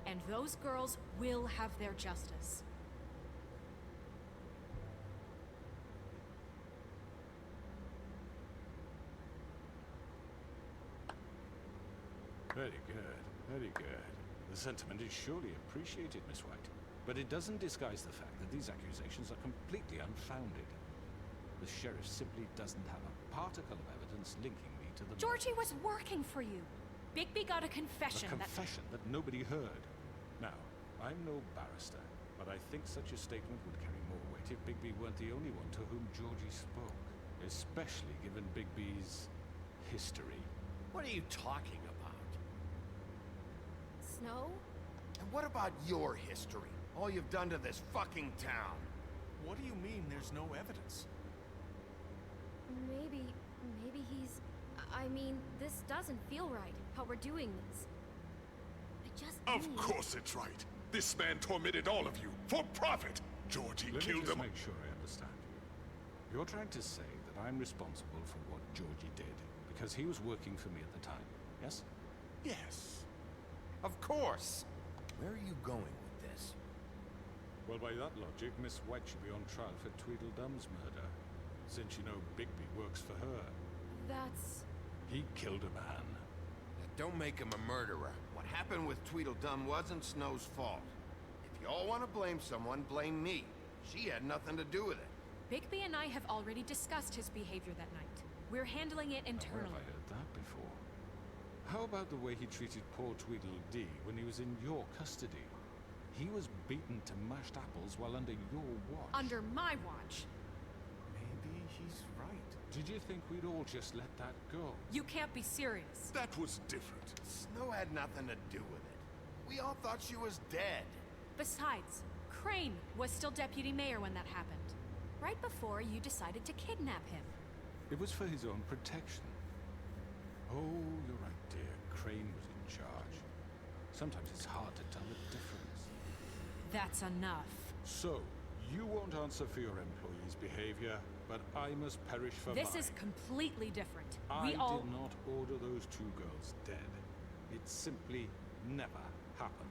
and those girls will have their justice. Very good, very good. The sentiment is surely appreciated, Miss White. But it doesn't disguise the fact that these accusations are completely unfounded. The sheriff simply doesn't have a particle of evidence linking me to the... Georgie was working for you. Bigby got a confession A confession that nobody heard. Now, I'm no barrister, but I think such a statement would carry more weight if Bigby weren't the only one to whom Georgie spoke. Especially given Bigby's history. What are you talking about? Snow? And what about your history? All you've done to this fucking town. What do you mean there's no evidence? Maybe he's... I mean, this doesn't feel right, how we're doing this. I just Of need... course it's right. This man tormented all of you, for profit. Georgie killed him. Let me just make sure I understand you. You're trying to say that I'm responsible for what Georgie did, because he was working for me at the time, yes? Yes. Of course. Where are you going with this? Well, by that logic, Miss White should be on trial for Tweedledum's murder, since you know Bigby works for her. That's... He killed a man. That don't make him a murderer. What happened with Tweedledum wasn't Snow's fault. If you all want to blame someone, blame me. She had nothing to do with it. Bigby and I have already discussed his behavior that night. We're handling it Where internally. have I heard that before? How about the way he treated poor Tweedledee when he was in your custody? He was beaten to mashed apples while under your watch. Under my watch. Maybe he's right. Did you think we'd all just let that go? You can't be serious. That was different. Snow had nothing to do with it. We all thought she was dead. Besides, Crane was still deputy mayor when that happened. Right before you decided to kidnap him. It was for his own protection. Oh, you're right, dear. Crane was in charge. Sometimes it's hard to tell the difference. That's enough. So, you won't answer for your employees' behavior, but I must perish for This mine. is completely different. I We all... did not order those two girls dead. It simply never happened.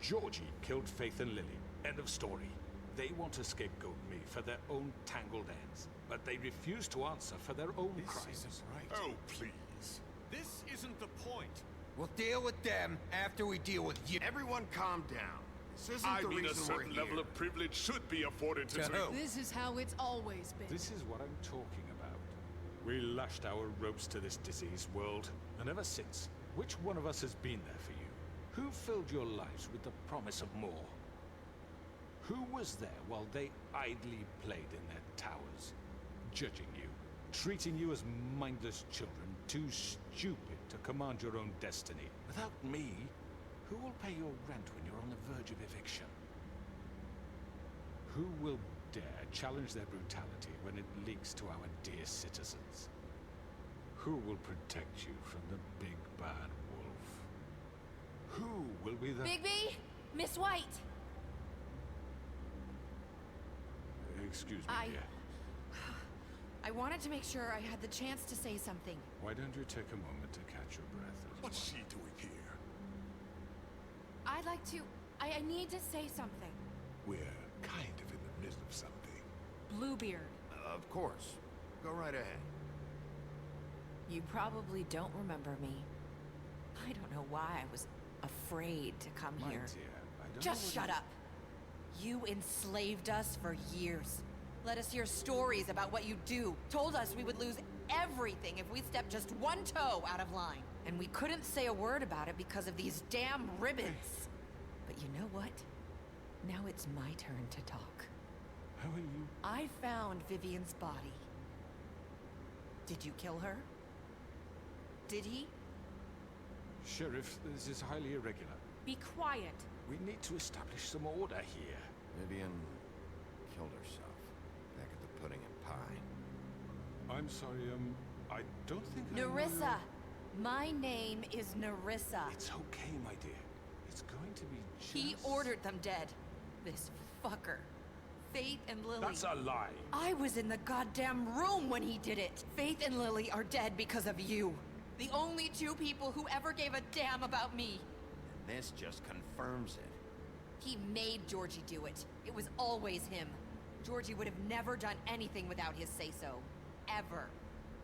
Georgie killed Faith and Lily. End of story. They want to scapegoat me for their own tangled ends, but they refuse to answer for their own crimes. This isn't right. Oh, please. This isn't the point. We'll deal with them after we deal with you. Everyone calm down. This isn't I the mean, a reason we're certain here. level of privilege should be afforded to... To who? This is how it's always been. This is what I'm talking about. We lashed our ropes to this diseased world, and ever since, which one of us has been there for you? Who filled your lives with the promise of more? Who was there while they idly played in their towers, judging you, treating you as mindless children, too stupid to command your own destiny? Without me, who will pay your rent when you're on the verge of eviction? Who will dare challenge their brutality when it leaks to our dear citizens? Who will protect you from the big bad wolf? Who will be the... Bigby! Miss White! Excuse me, dear. I wanted to make sure I had the chance to say something. Why don't you take a moment to catch your breath? What's she doing here? I'd like to... I need to say something. We're kind of in the midst of something. Bluebeard. Of course. Go right ahead. You probably don't remember me. I don't know why I was afraid to come My here. dear, I don't Just know shut what up. You enslaved us for years. Let us hear stories about what you do. Told us we would lose everything if we stepped just one toe out of line. And we couldn't say a word about it because of these damn ribbons. But you know what? Now it's my turn to talk. How are you? I found Vivian's body. Did you kill her? Did he? Sheriff, this is highly irregular. Be quiet. We need to establish some order here. Vivian killed herself back at the pudding and pie. I'm sorry, I don't think I Nerissa! wanna- My name is Nerissa. It's okay, my dear. It's going to be just... He ordered them dead. This fucker. Faith and Lily. That's a lie. I was in the goddamn room when he did it. Faith and Lily are dead because of you. The only two people who ever gave a damn about me. And this just confirms it. He made Georgie do it. It was always him. Georgie would have never done anything without his say-so. Ever.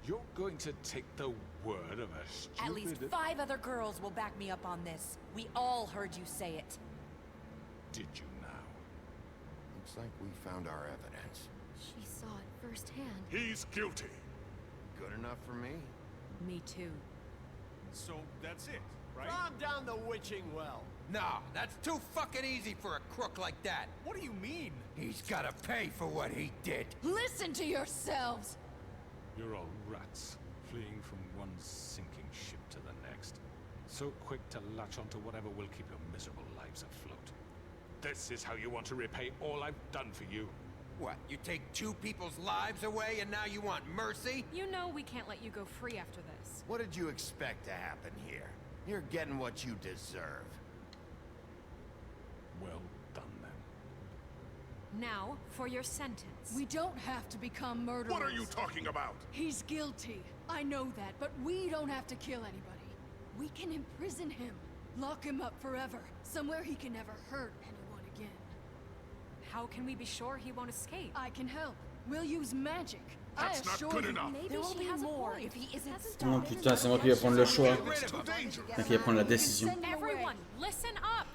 You're going to take the word of a stupid... At least 5 other girls will back me up on this. We all heard you say it. Did you now? Looks like we found our evidence. She saw it firsthand. He's guilty. Good enough for me. Me too. So that's it, right? Calm down the witching well. No, that's too fucking easy for a crook like that. What do you mean? He's gotta pay for what he did. Listen to yourselves! You're all rats, fleeing from one sinking ship to the next. So quick to latch onto whatever will keep your miserable lives afloat. This is how you want to repay all I've done for you. What, you take 2 people's lives away and now you want mercy? You know we can't let you go free after this. What did you expect to happen here? You're getting what you deserve. Well done, then. Now, for your sentence. We don't have to become murderers. What are you talking about? He's guilty. I know that, but we don't have to kill anybody. We can imprison him. Lock him up forever. Somewhere he can never hurt anyone again. How can we be sure he won't escape? I can help. We'll use magic. That's not good enough. Maybe There will she be has a more point. if he isn't Oh stopped. putain, c'est moi qui vais prendre le choix. It's too dangerous. C'est qui va prendre la décision. Everyone, listen up!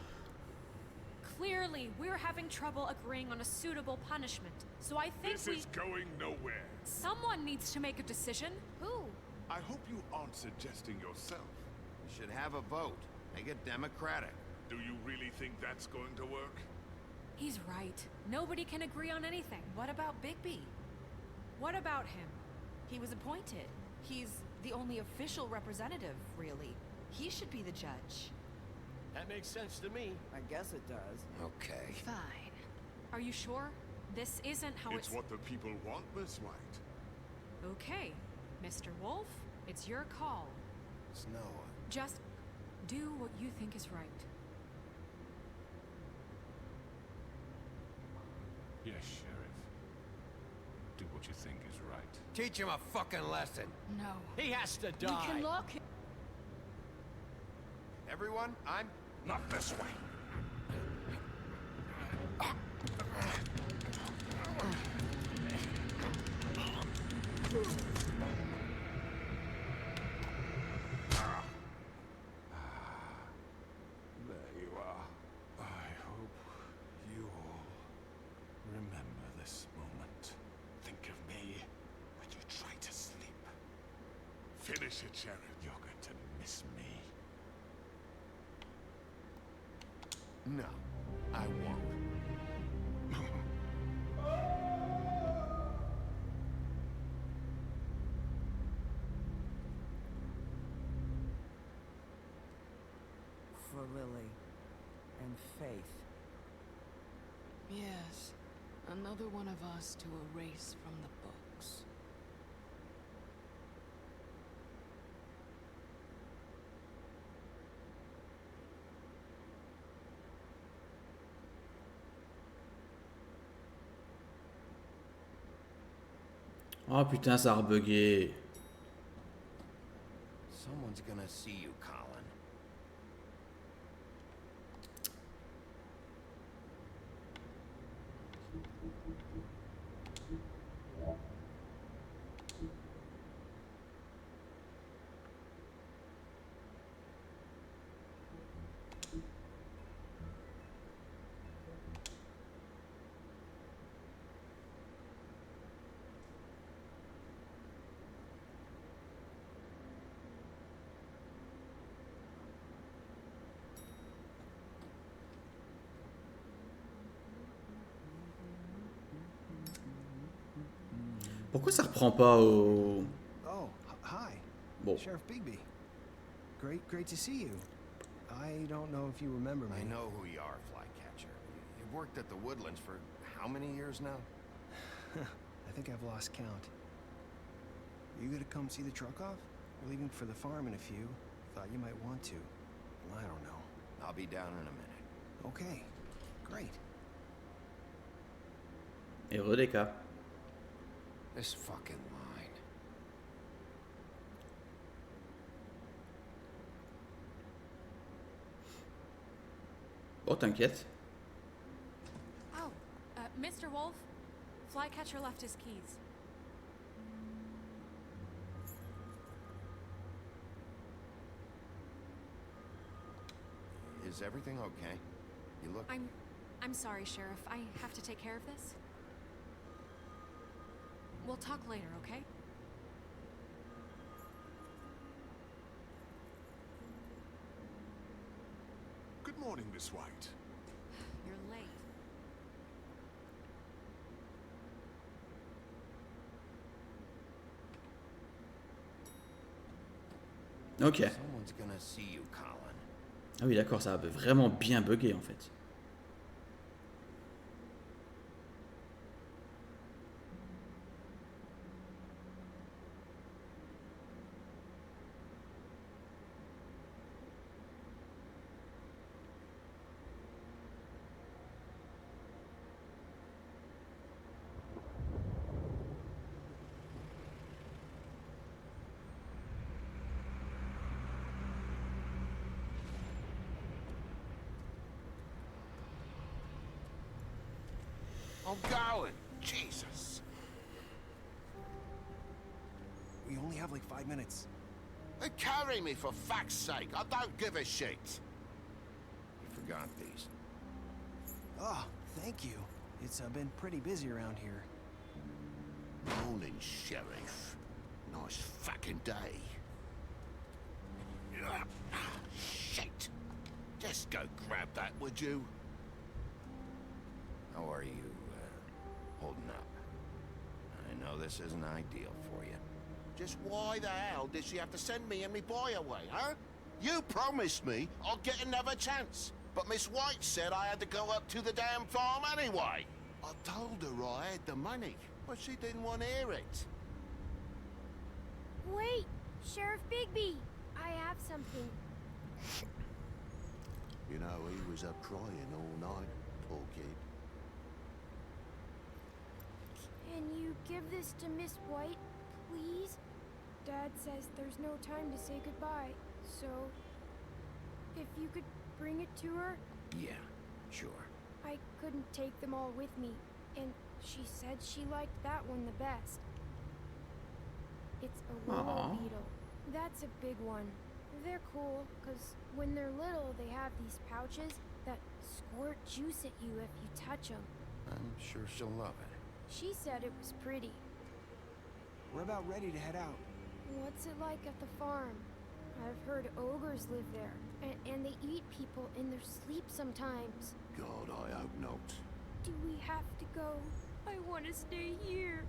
Clearly, we're having trouble agreeing on a suitable punishment. So I think This is going nowhere. someone needs to make a decision. Who? I hope you aren't suggesting yourself. We should have a vote. Make it democratic. Do you really think that's going to work? He's right. Nobody can agree on anything. What about Bigby? What about him? He was appointed. He's the only official representative, really. He should be the judge. That makes sense to me. I guess it does. Okay. Fine. Are you sure? This isn't how It's what the people want, Miss White. Okay. Mr. Wolf, it's your call. Snow. Just do what you think is right. Yes, Sheriff. Do what you think is right. Teach him a fucking lesson. No. He has to We can lock him. Everyone, I'm... Not this way. There you are. I hope you all remember this moment. Think of me when you try to sleep. Finish it, Sheriff. You're going to miss me. No, I won't. For Lily and Faith. Yes. Another one of us to erase from the books. Oh putain, ça a rebugué. Someone's gonna see you, Colin. Pourquoi ça reprend pas au... Oh, hi. Bon. Sheriff Bigby. Great to see you. I don't know if you remember me. I know who you are, Flycatcher. You've worked at the Woodlands for how many years now? I think I've lost count. You gonna come see the truck off? We're leaving for the farm in a few. Thought you might want to. I don't know. I'll be down in a minute. Okay, great. Heureux des cas. This fucking line. Oh, t'inquiète. Oh, Mr. Wolf, Flycatcher left his keys. Is everything okay? You look... I'm sorry, Sheriff. I have to take care of this. We'll talk later, okay? Good morning, Miss White. You're late. Ok. Someone's gonna see you, Colin. Ah oui, d'accord, ça a vraiment bien bugué en fait. I'm going. Jesus. We only have like 5 minutes. They carry me for fuck's sake. I don't give a shit. You forgot these. Ah, thank you. It's been pretty busy around here. Morning, Sheriff. Nice fucking day. Shit. Just go grab that, would you? How are you, holding up? I know this isn't ideal for you. Just why the hell did she have to send me and me boy away, huh? You promised me I'd get another chance, but Miss White said I had to go up to the damn farm anyway. I told her I had the money, but she didn't want to hear it. Wait, Sheriff Bigby, I have something. You know, he was up crying all night, poor kid. Can you give this to Miss White, please? Dad says there's no time to say goodbye, so if you could bring it to her? Yeah, sure. I couldn't take them all with me, and she said she liked that one the best. It's a willow beetle. That's a big one. They're cool, because when they're little, they have these pouches that squirt juice at you if you touch them. I'm sure she'll love it. She said it was pretty. We're about ready to head out. What's it like at the farm? I've heard ogres live there, and they eat people in their sleep sometimes. God, I hope not. Do we have to go? I want to stay here.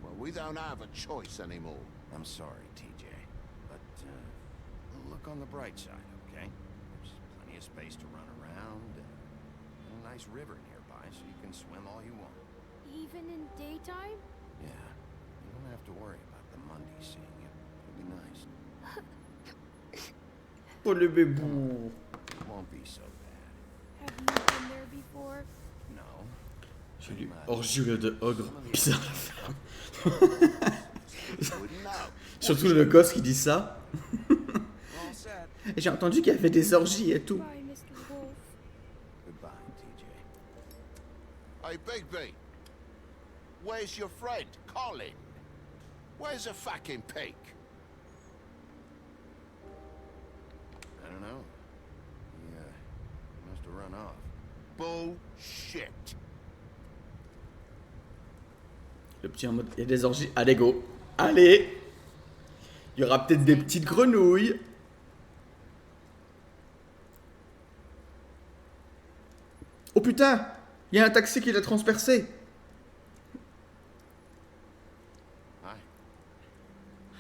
Well, we don't have a choice anymore. I'm sorry, TJ, but look on the bright side, okay? There's plenty of space to run around, and a nice river nearby, so you can swim all you want. Even in daytime? Yeah, you don't have to worry about the Monday seeing you. It'll be nice. Oh le bébou. It won't be so bad. Have you been there before? No. J'ai lu Orgiole de ogre. Bizarre la ferme. Surtout le gosse qui dit ça. Et j'ai entendu qu'il y avait des orgies et tout. Bye, Mr. Wolf. Goodbye, TJ. Hey, Bigby. Where's your friend, Colin? Where's the fucking pig? I don't know. He must have run off. Bullshit. Le petit en mode, il y a des orgies. Allez, go. Allez. Il y aura peut-être des petites grenouilles. Oh putain, il y a un taxi qui l'a transpercé. Hi.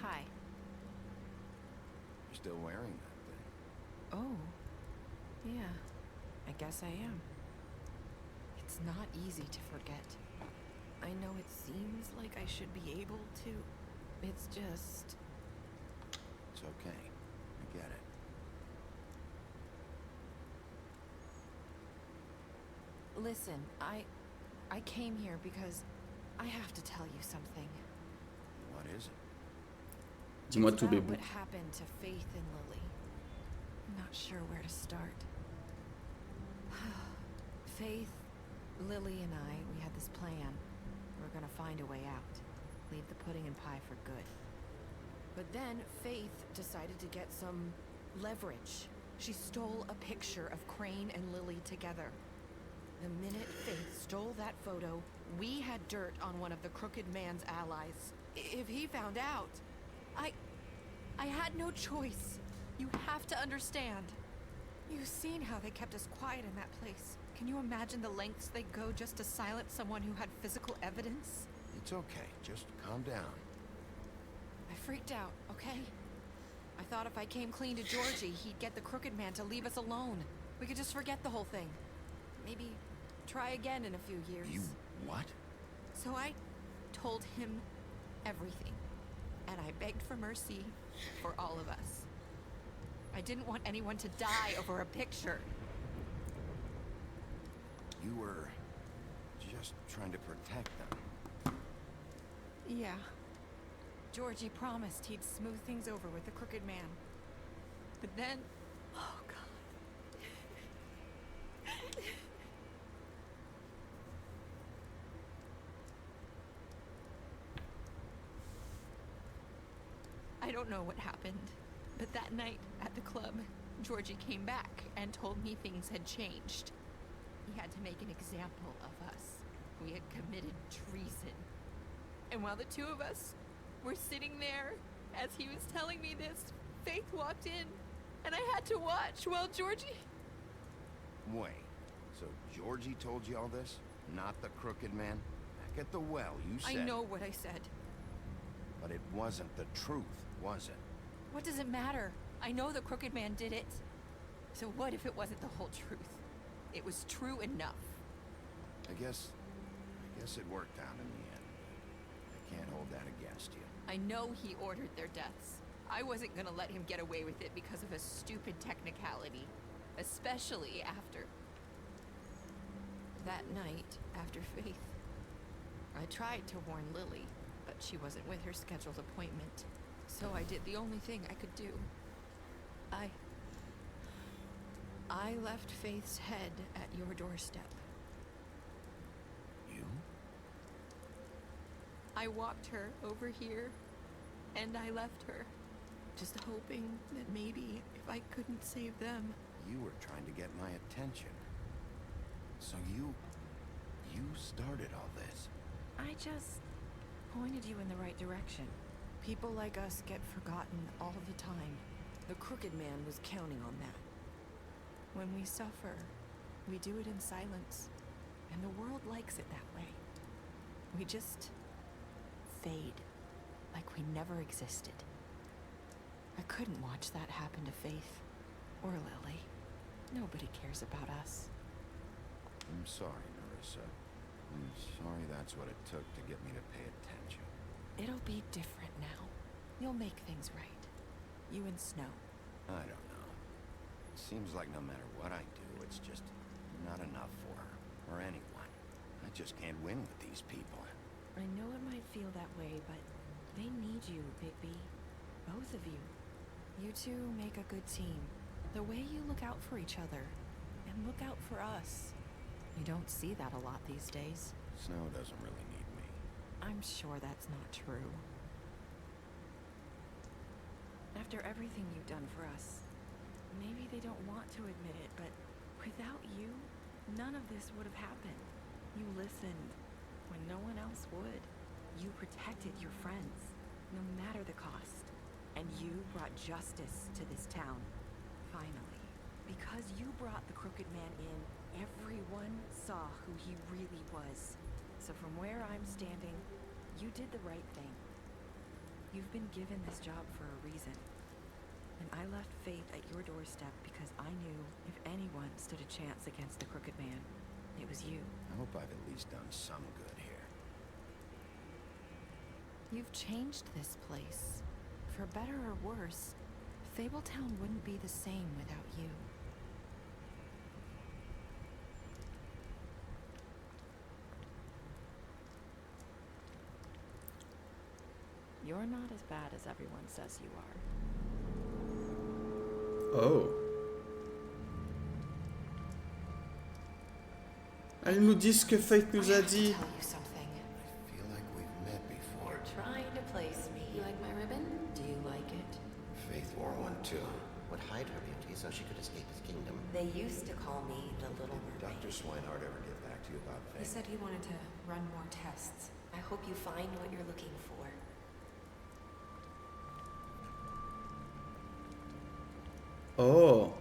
Hi. You're still wearing that thing. Oh. Yeah. I guess I am. It's not easy to forget. I know it seems like I should be able to. It's just... It's okay. I get it. Listen, I came here because I have to tell you something. What is it? Dis-moi It's tout, about bébou. what happened to Faith and Lily. I'm not sure where to start. Faith, Lily, and we had this plan. We're gonna find a way out. Leave the pudding and pie for good. But then Faith decided to get some leverage. She stole a picture of Crane and Lily together. The minute Faith stole that photo, we had dirt on one of the Crooked Man's allies. If he found out, I had no choice. You have to understand. You've seen how they kept us quiet in that place. Can you imagine the lengths they go just to silence someone who had physical evidence? It's okay. Just calm down. I freaked out, okay? I thought if I came clean to Georgie, he'd get the Crooked Man to leave us alone. We could just forget the whole thing. Maybe try again in a few years. You what? So I told him everything. And I begged for mercy for all of us. I didn't want anyone to die over a picture. You were just trying to protect them. Yeah. Georgie promised he'd smooth things over with the Crooked Man. But then... Oh, God. I don't know what happened, but that night at the club, Georgie came back and told me things had changed. He had to make an example of us. We had committed treason. And while the two of us were sitting there, as he was telling me this, Faith walked in, and I had to watch while Georgie... Wait, so Georgie told you all this? Not the Crooked Man? Back at the well, you said... I know what I said. But it wasn't the truth, was it? What does it matter? I know the Crooked Man did it. So what if it wasn't the whole truth? It was true enough. I guess it worked out in the end. I can't hold that against you. I know he ordered their deaths. I wasn't gonna let him get away with it because of a stupid technicality. Especially after... that night, after Faith. I tried to warn Lily, but she wasn't with her scheduled appointment. So I did the only thing I could do. I left Faith's head at your doorstep. You? I walked her over here, and I left her, just hoping that maybe if I couldn't save them... You were trying to get my attention. So you started all this. I just pointed you in the right direction. People like us get forgotten all the time. The Crooked Man was counting on that. When we suffer, we do it in silence, and the world likes it that way. We just fade, like we never existed. I couldn't watch that happen to Faith, or Lily. Nobody cares about us. I'm sorry, Marissa. I'm sorry that's what it took to get me to pay attention. It'll be different now. You'll make things right. You and Snow. I don't know. It seems like no matter what I do, it's just not enough for her, or anyone. I just can't win with these people. I know it might feel that way, but they need you, Bigby. Both of you. You two make a good team. The way you look out for each other, and look out for us. You don't see that a lot these days. Snow doesn't really need me. I'm sure that's not true. After everything you've done for us, maybe they don't want to admit it, but without you, none of this would have happened. You listened when no one else would. You protected your friends, no matter the cost. And you brought justice to this town. Finally. Because you brought the Crooked Man in, everyone saw who he really was. So from where I'm standing, you did the right thing. You've been given this job for a reason. And I left Faith at your doorstep because I knew if anyone stood a chance against the Crooked Man, it was you. I hope I've at least done some good here. You've changed this place. For better or worse, Fabletown wouldn't be the same without you. You're not as bad as everyone says you are. Oh. Elle nous dit ce que Faith nous a dit. Feel like we've met before. Trying to place me. You like my ribbon? Do you like it? Faith wore one too. Would hide her beauty so she could escape his kingdom. They used to call me the Little Did Mermaid. Dr. Swinehart ever get back to you about He Faith? said he wanted to run more tests. I hope you find what you're looking for. Oh.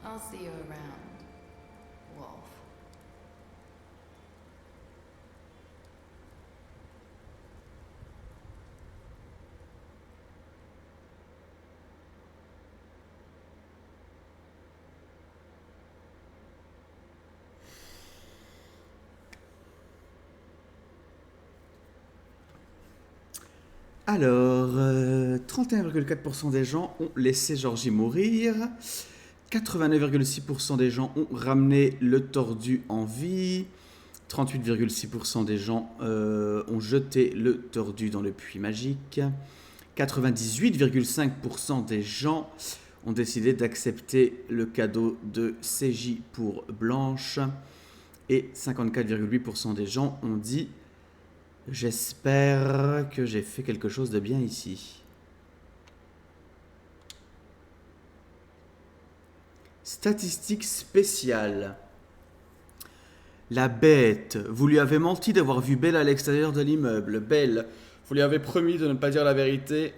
I'll see you around, Wolf. Alors, 31,4% des gens ont laissé Georgie mourir. 89,6% des gens ont ramené le tordu en vie. 38,6% des gens ont jeté le tordu dans le puits magique. 98,5% des gens ont décidé d'accepter le cadeau de CJ pour Blanche. Et 54,8% des gens ont dit « J'espère que j'ai fait quelque chose de bien ici ». Statistique spéciale. La bête. Vous lui avez menti d'avoir vu Belle à l'extérieur de l'immeuble. Belle, vous lui avez promis de ne pas dire la vérité.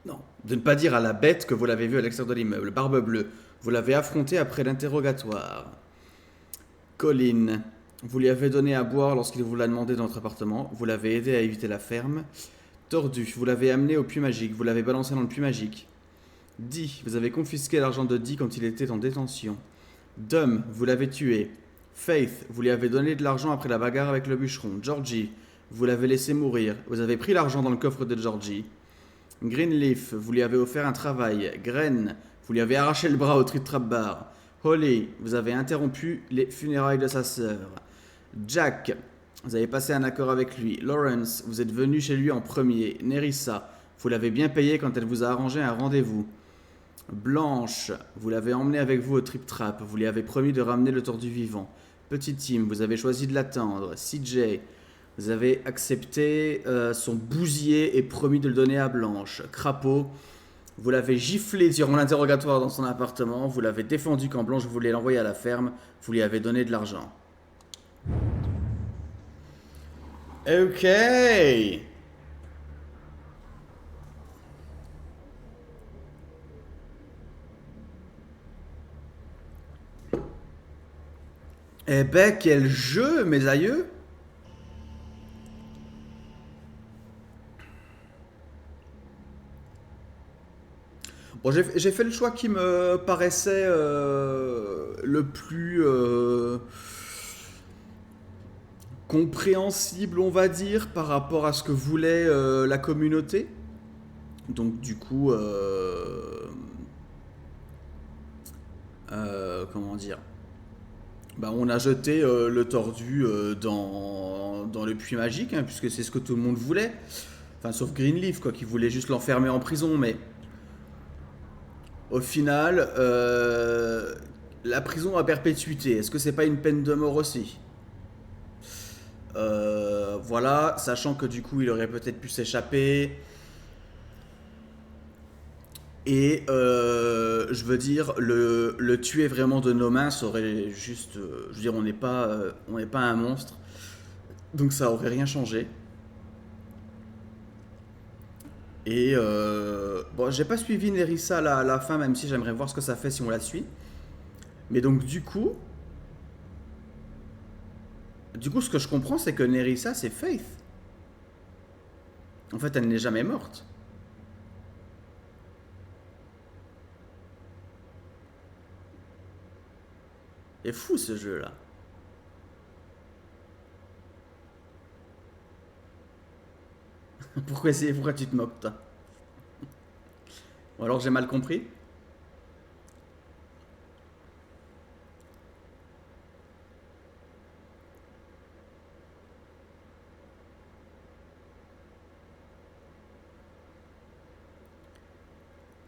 Non, de ne pas dire à la bête que vous l'avez vue à l'extérieur de l'immeuble. Barbe bleue, vous l'avez affrontée après l'interrogatoire. Colline, vous lui avez donné à boire lorsqu'il vous l'a demandé dans votre appartement. Vous l'avez aidé à éviter la ferme. Tordu, vous l'avez amené au puits magique. Vous l'avez balancé dans le puits magique. Dee, vous avez confisqué l'argent de Dee quand il était en détention. Dom, vous l'avez tué. Faith, vous lui avez donné de l'argent après la bagarre avec le bûcheron. Georgie, vous l'avez laissé mourir. Vous avez pris l'argent dans le coffre de Georgie. Greenleaf, vous lui avez offert un travail. Gren, vous lui avez arraché le bras au trip-trap bar. Holly, vous avez interrompu les funérailles de sa sœur. Jack, vous avez passé un accord avec lui. Lawrence, vous êtes venu chez lui en premier. Nerissa, vous l'avez bien payé quand elle vous a arrangé un rendez-vous. Blanche, vous l'avez emmené avec vous au trip-trap. Vous lui avez promis de ramener le tordu vivant. Petit Tim, vous avez choisi de l'attendre. CJ, vous avez accepté son bousier et promis de le donner à Blanche. Crapaud, vous l'avez giflé durant l'interrogatoire dans son appartement. Vous l'avez défendu quand Blanche voulait l'envoyer à la ferme. Vous lui avez donné de l'argent. Ok. Eh ben, quel jeu, mes aïeux! Bon, j'ai fait le choix qui me paraissait le plus compréhensible, on va dire, par rapport à ce que voulait la communauté. Donc, du coup, comment dire? Bah, on a jeté le tordu dans le puits magique, hein, puisque c'est ce que tout le monde voulait. Enfin, sauf Greenleaf, quoi, qui voulait juste l'enfermer en prison. Mais au final, la prison à perpétuité, est-ce que c'est pas une peine de mort aussi? Voilà, sachant que du coup, il aurait peut-être pu s'échapper. Et je veux dire, le tuer vraiment de nos mains, ça aurait juste... je veux dire, on n'est pas un monstre. Donc ça aurait rien changé. Et bon, j'ai pas suivi Nerissa à la fin, même si j'aimerais voir ce que ça fait si on la suit. Mais donc du coup, ce que je comprends, c'est que Nerissa, c'est Faith. En fait, elle n'est jamais morte. C'est fou ce jeu là. Pourquoi tu te moques, toi? Ou alors j'ai mal compris?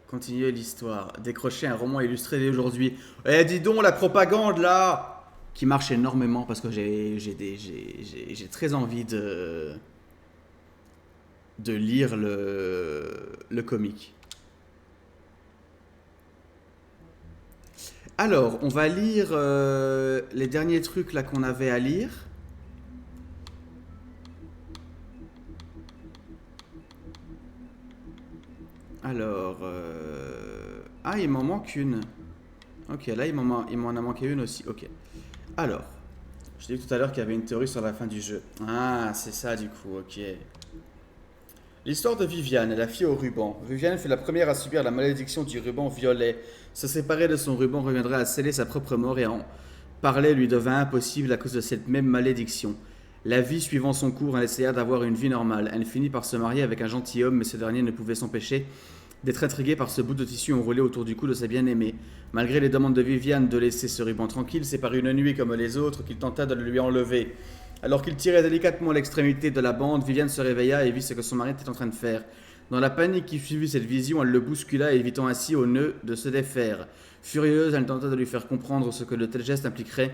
Continuer l'histoire. Décrocher un roman illustré dès aujourd'hui. Eh, dis donc, la propagande, là! Qui marche énormément parce que j'ai très envie de lire le comic. Alors, on va lire les derniers trucs là qu'on avait à lire. Alors, ah, il m'en manque une. Ok, là, il m'en a manqué une aussi. Ok. Alors, je t'ai dit tout à l'heure qu'il y avait une théorie sur la fin du jeu. Ah, c'est ça du coup, ok. L'histoire de Viviane, la fille au ruban. Viviane fut la première à subir la malédiction du ruban violet. Se séparer de son ruban reviendrait à sceller sa propre mort et en parler lui devint impossible à cause de cette même malédiction. La vie suivant son cours, elle essaya d'avoir une vie normale. Elle finit par se marier avec un gentilhomme, mais ce dernier ne pouvait s'empêcher d'être intrigué par ce bout de tissu enroulé autour du cou de sa bien-aimée. Malgré les demandes de Viviane de laisser ce ruban tranquille, c'est par une nuit comme les autres qu'il tenta de le lui enlever. Alors qu'il tirait délicatement l'extrémité de la bande, Viviane se réveilla et vit ce que son mari était en train de faire. Dans la panique qui suivit cette vision, elle le bouscula, évitant ainsi au nœud de se défaire. Furieuse, elle tenta de lui faire comprendre ce que de tels gestes impliqueraient,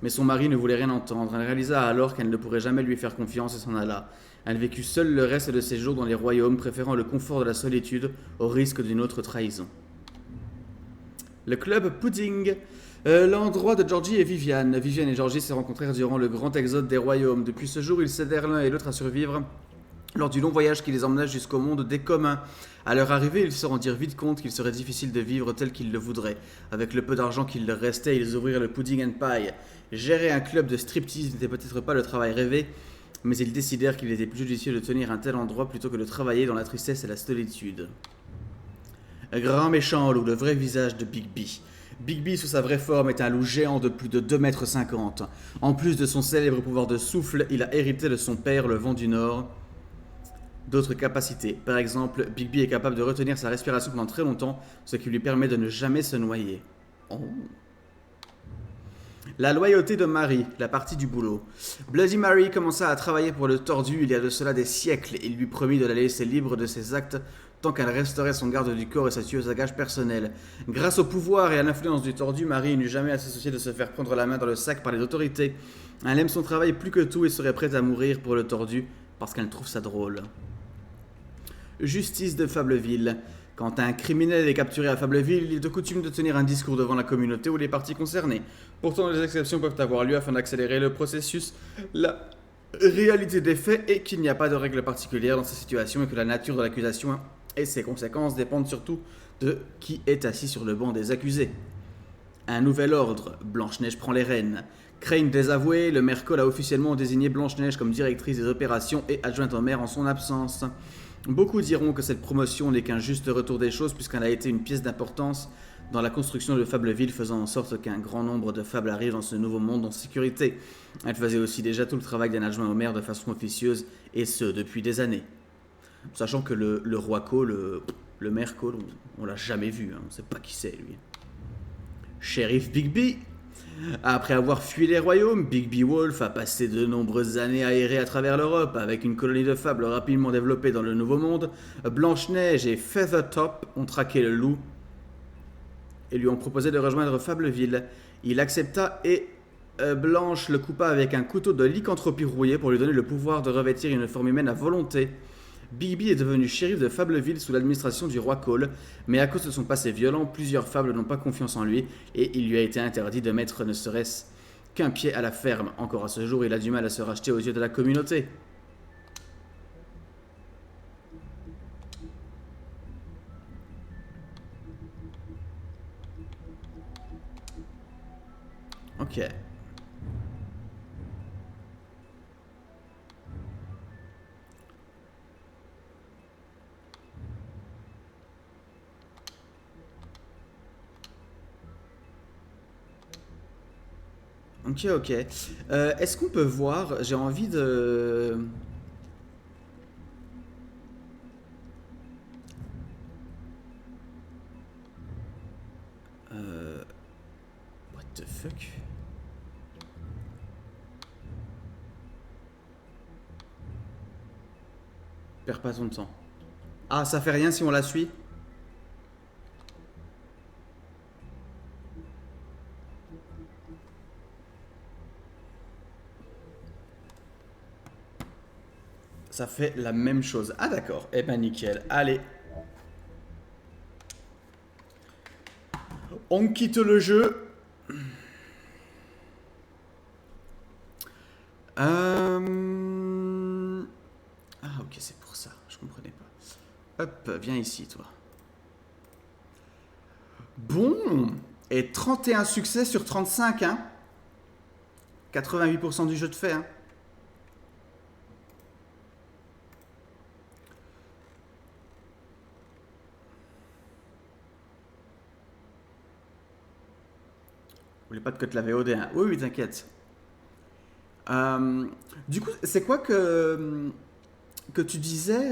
mais son mari ne voulait rien entendre. Elle réalisa alors qu'elle ne pourrait jamais lui faire confiance et s'en alla. Elle vécut seule le reste de ses jours dans les royaumes, préférant le confort de la solitude au risque d'une autre trahison. Le club Pudding. L'endroit de Georgie et Viviane. Viviane et Georgie se rencontrèrent durant le grand exode des royaumes. Depuis ce jour, ils s'aidèrent l'un et l'autre à survivre lors du long voyage qui les emmena jusqu'au monde des communs. À leur arrivée, ils se rendirent vite compte qu'il serait difficile de vivre tel qu'ils le voudraient. Avec le peu d'argent qu'il leur restait, ils ouvrirent le Pudding and Pie. Gérer un club de striptease n'était peut-être pas le travail rêvé, mais ils décidèrent qu'il était plus judicieux de tenir un tel endroit plutôt que de travailler dans la tristesse et la solitude. Grand méchant loup, le vrai visage de Big B. Big B, sous sa vraie forme, est un loup géant de plus de 2,50 m. En plus de son célèbre pouvoir de souffle, il a hérité de son père, le vent du Nord, d'autres capacités. Par exemple, Big B est capable de retenir sa respiration pendant très longtemps, ce qui lui permet de ne jamais se noyer. Oh. La loyauté de Mary, la partie du boulot. Bloody Mary commença à travailler pour le Tordu il y a de cela des siècles. Il lui promit de la laisser libre de ses actes tant qu'elle resterait son garde du corps et sa tueuse à gages personnelle. Grâce au pouvoir et à l'influence du Tordu, Mary n'eut jamais à s'associer de se faire prendre la main dans le sac par les autorités. Elle aime son travail plus que tout et serait prête à mourir pour le Tordu parce qu'elle trouve ça drôle. Justice de Fableville. Quand un criminel est capturé à Fableville, il est de coutume de tenir un discours devant la communauté ou les parties concernées. Pourtant, les exceptions peuvent avoir lieu afin d'accélérer le processus. La réalité des faits est qu'il n'y a pas de règle particulière dans ces situations et que la nature de l'accusation et ses conséquences dépendent surtout de qui est assis sur le banc des accusés. Un nouvel ordre, Blanche-Neige prend les rênes. Crane désavoué, le maire Cole a officiellement désigné Blanche-Neige comme directrice des opérations et adjointe au maire en son absence. Beaucoup diront que cette promotion n'est qu'un juste retour des choses puisqu'elle a été une pièce d'importance dans la construction de Fableville, faisant en sorte qu'un grand nombre de fables arrivent dans ce nouveau monde en sécurité. Elle faisait aussi déjà tout le travail d'un adjoint au maire de façon officieuse, et ce, depuis des années. Sachant que le roi Cole, le maire Cole, on l'a jamais vu, hein, on ne sait pas qui c'est lui. Shérif Big B. Après avoir fui les royaumes, Big B Wolf a passé de nombreuses années à errer à travers l'Europe avec une colonie de fables rapidement développée dans le Nouveau Monde. Blanche-Neige et Feathertop ont traqué le loup et lui ont proposé de rejoindre Fableville. Il accepta et Blanche le coupa avec un couteau de lycanthropie rouillé pour lui donner le pouvoir de revêtir une forme humaine à volonté. Big B est devenu shérif de Fableville sous l'administration du roi Cole, mais à cause de son passé violent, plusieurs fables n'ont pas confiance en lui et il lui a été interdit de mettre ne serait-ce qu'un pied à la ferme. Encore à ce jour, il a du mal à se racheter aux yeux de la communauté. Ok. Ok. Est-ce qu'on peut voir... J'ai envie de... fuck? Perds pas ton temps. Ah, ça fait rien si on la suit? Ça fait la même chose. Ah d'accord. Eh ben nickel. Allez. On quitte le jeu. Ah ok, c'est pour ça. Je comprenais pas. Hop, viens ici toi. Bon. Et 31 succès sur 35, hein. 88% du jeu de fait, hein. Vous voulez pas de code la VOD, hein? Oui, oui, t'inquiète. Du coup, c'est quoi que tu disais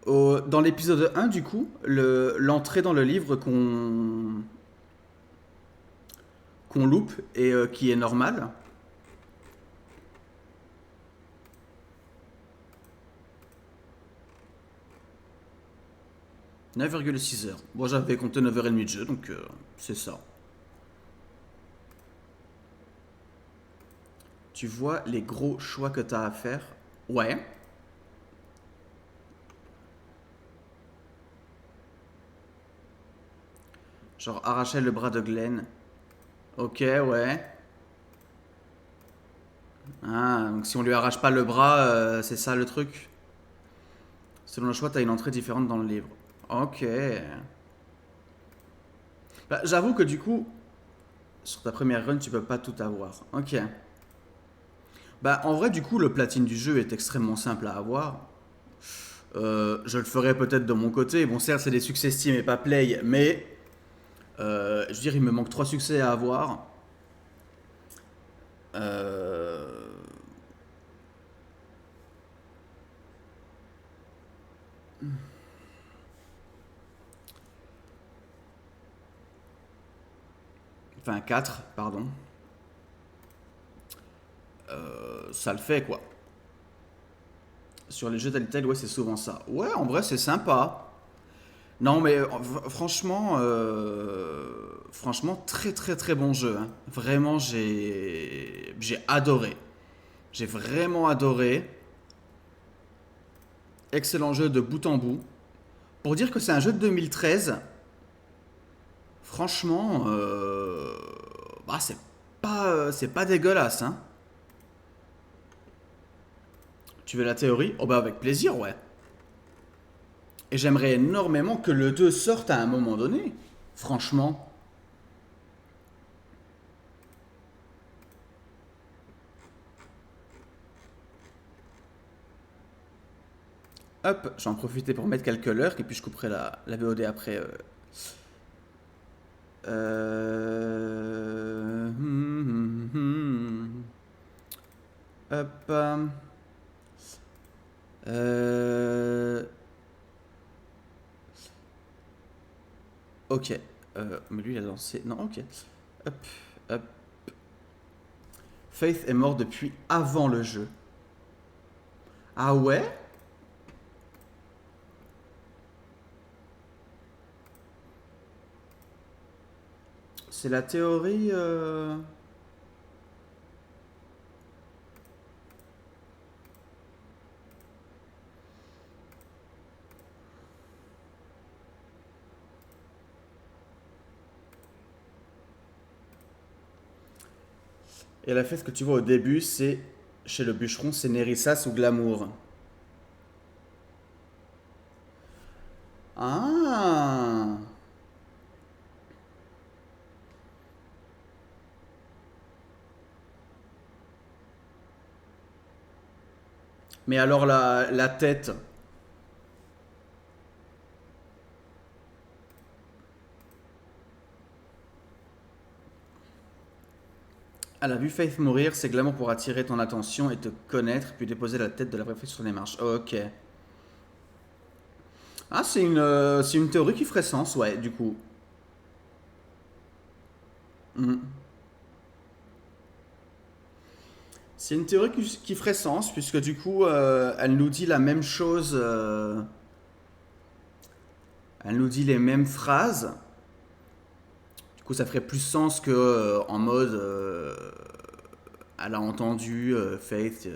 dans l'épisode 1, du coup, l'entrée dans le livre qu'on loupe et qui est normale? « 9,6 heures. Bon, j'avais compté 9h30 de jeu, donc c'est ça. Tu vois les gros choix que tu as à faire? Ouais. Genre arracher le bras de Glenn. Ok, ouais. Ah, donc si on lui arrache pas le bras, c'est ça le truc. Selon le choix, tu as une entrée différente dans le livre. Ok. Bah, j'avoue que du coup, sur ta première run, tu peux pas tout avoir. Ok. Bah, en vrai, du coup, le platine du jeu est extrêmement simple à avoir. Je le ferai peut-être de mon côté. Bon, certes, c'est des succès Steam et pas Play, mais je veux dire, il me manque 3 succès à avoir. 4, pardon. Ça le fait, quoi. Sur les jeux Telltale, ouais, c'est souvent ça. Ouais, en vrai, c'est sympa. Non, mais franchement, très très très bon jeu, hein. Vraiment, j'ai adoré. J'ai vraiment adoré. Excellent jeu de bout en bout. Pour dire que c'est un jeu de 2013, franchement, bah, c'est pas dégueulasse, hein. Tu veux la théorie? Oh bah avec plaisir, ouais. Et j'aimerais énormément que le 2 sorte à un moment donné. Franchement. Hop, j'en profiter pour mettre quelques lurks et puis je couperai la VOD après. Hop. Ok. Mais lui, il a lancé... Non, ok. Hop, hop. Faith est mort depuis avant le jeu. Ah ouais? C'est la théorie... Et la fête que tu vois au début, c'est chez le bûcheron, c'est Nérissas ou Glamour. Ah! Mais alors la tête. Elle a vu Faith mourir, c'est Glamour pour attirer ton attention et te connaître, puis déposer la tête de la vraie Faith sur les marches. Ok. Ah, c'est une théorie qui ferait sens, ouais, du coup. Mm. C'est une théorie qui ferait sens, puisque du coup, elle nous dit la même chose, elle nous dit les mêmes phrases. Du coup, ça ferait plus sens que en mode, elle a entendu Faith.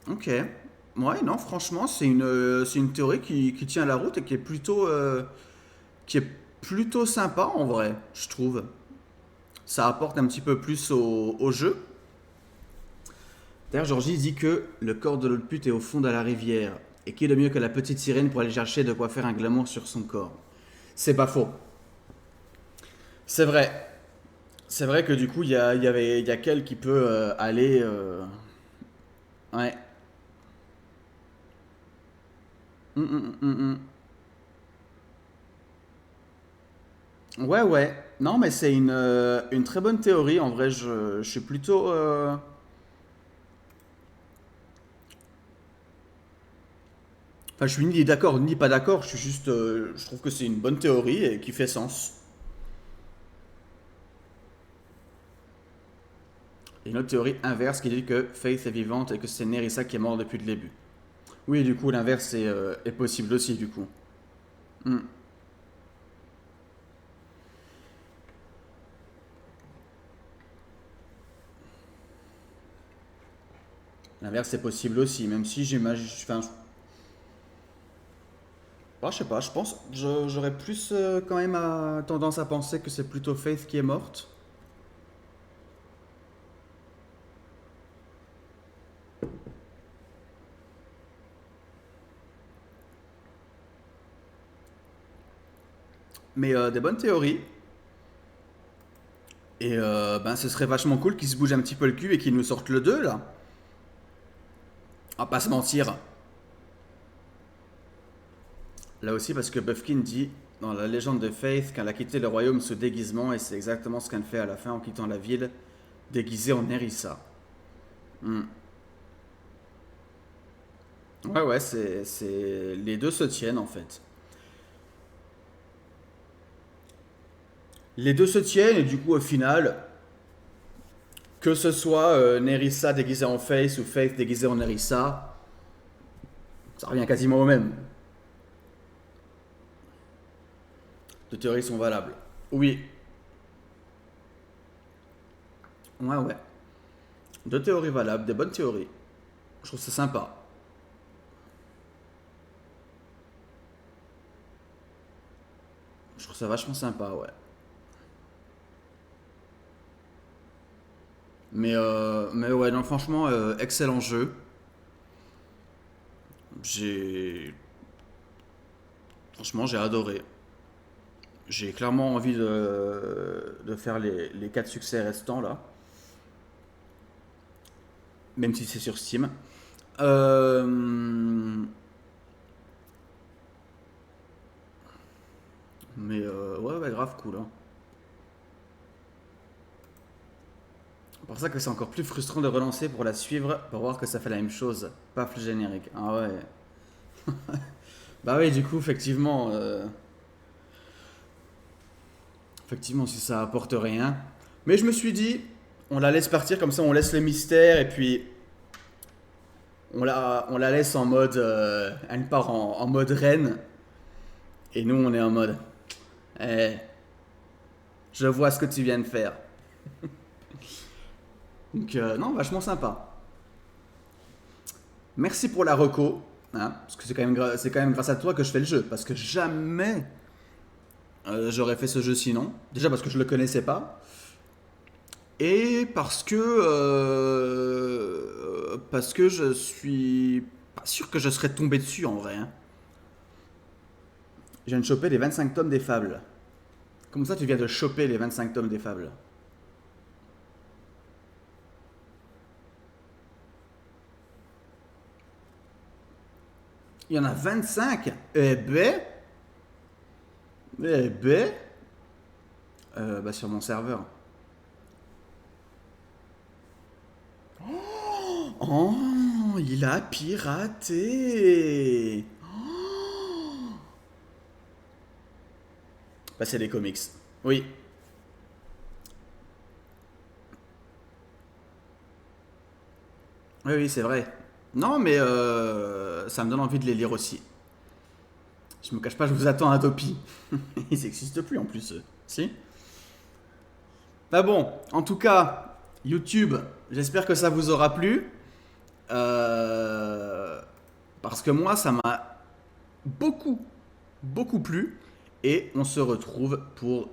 Ok. Ouais, non, franchement, c'est une théorie qui tient la route et qui est plutôt sympa en vrai, je trouve. Ça apporte un petit peu plus au jeu. D'ailleurs, Georgie dit que le corps de l'autre pute est au fond de la rivière. Et qui est de mieux que la petite sirène pour aller chercher de quoi faire un glamour sur son corps. C'est pas faux. C'est vrai. C'est vrai que du coup, il y a qu'elle qui peut aller... Ouais. Hum. Ouais, ouais. Non, mais c'est une très bonne théorie. En vrai, je suis plutôt... Enfin, je suis ni d'accord ni pas d'accord. Je suis juste... je trouve que c'est une bonne théorie et qui fait sens. Et une autre théorie inverse qui dit que Faith est vivante et que c'est Nerissa qui est morte depuis le début. Oui, du coup, l'inverse est possible aussi, du coup. Hmm. L'inverse est possible aussi, même si j'imagine... Enfin, je sais pas, je pense... J'aurais plus quand même tendance à penser que c'est plutôt Faith qui est morte. Mais des bonnes théories. Et ben, ce serait vachement cool qu'ils se bougent un petit peu le cul et qu'ils nous sortent le 2 là. On va pas se mentir. Là aussi, parce que Buffkin dit dans la légende de Faith qu'elle a quitté le royaume sous déguisement et c'est exactement ce qu'elle fait à la fin en quittant la ville, déguisée en Nerissa. Hmm. Ouais, ouais, les deux se tiennent en fait. Les deux se tiennent et du coup, au final, que ce soit Nerissa déguisée en Faith ou Faith déguisée en Nerissa, ça revient quasiment au même. Deux théories sont valables. Oui. Ouais, ouais. Deux théories valables, des bonnes théories. Je trouve ça sympa. Je trouve ça vachement sympa, ouais. Mais ouais, non, franchement, excellent jeu. J'ai... Franchement, j'ai adoré. J'ai clairement envie de faire les 4 succès restants, là. Même si c'est sur Steam. Mais ouais, ouais, grave cool, hein. C'est pour ça que c'est encore plus frustrant de relancer pour la suivre, pour voir que ça fait la même chose. Paf, le générique. Ah ouais. Bah oui, du coup, effectivement... Effectivement, si ça apporte rien. Mais je me suis dit, on la laisse partir, comme ça on laisse le mystère, et puis... On la laisse en mode... elle part en mode reine. Et nous, on est en mode... Eh, je vois ce que tu viens de faire. Donc, non, vachement sympa. Merci pour la reco, hein, parce que c'est quand même grâce à toi que je fais le jeu, parce que jamais j'aurais fait ce jeu sinon. Déjà parce que je le connaissais pas, et parce que je suis pas sûr que je serais tombé dessus en vrai. Hein. Je viens de choper les 25 tomes des fables. Comment ça tu viens de choper les 25 tomes des fables? Il y en a 25. Eh ben. Eh ben. Bah sur mon serveur. Oh, il a piraté. Bah, c'est des comics. Oui. Oui, oui, c'est vrai. Non, mais ça me donne envie de les lire aussi. Je me cache pas, je vous attends à Adopi. Ils n'existent plus en plus, eux. Si? Bah bon, en tout cas, YouTube, j'espère que ça vous aura plu. Parce que moi, ça m'a beaucoup, beaucoup plu. Et on se retrouve pour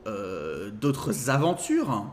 d'autres aventures.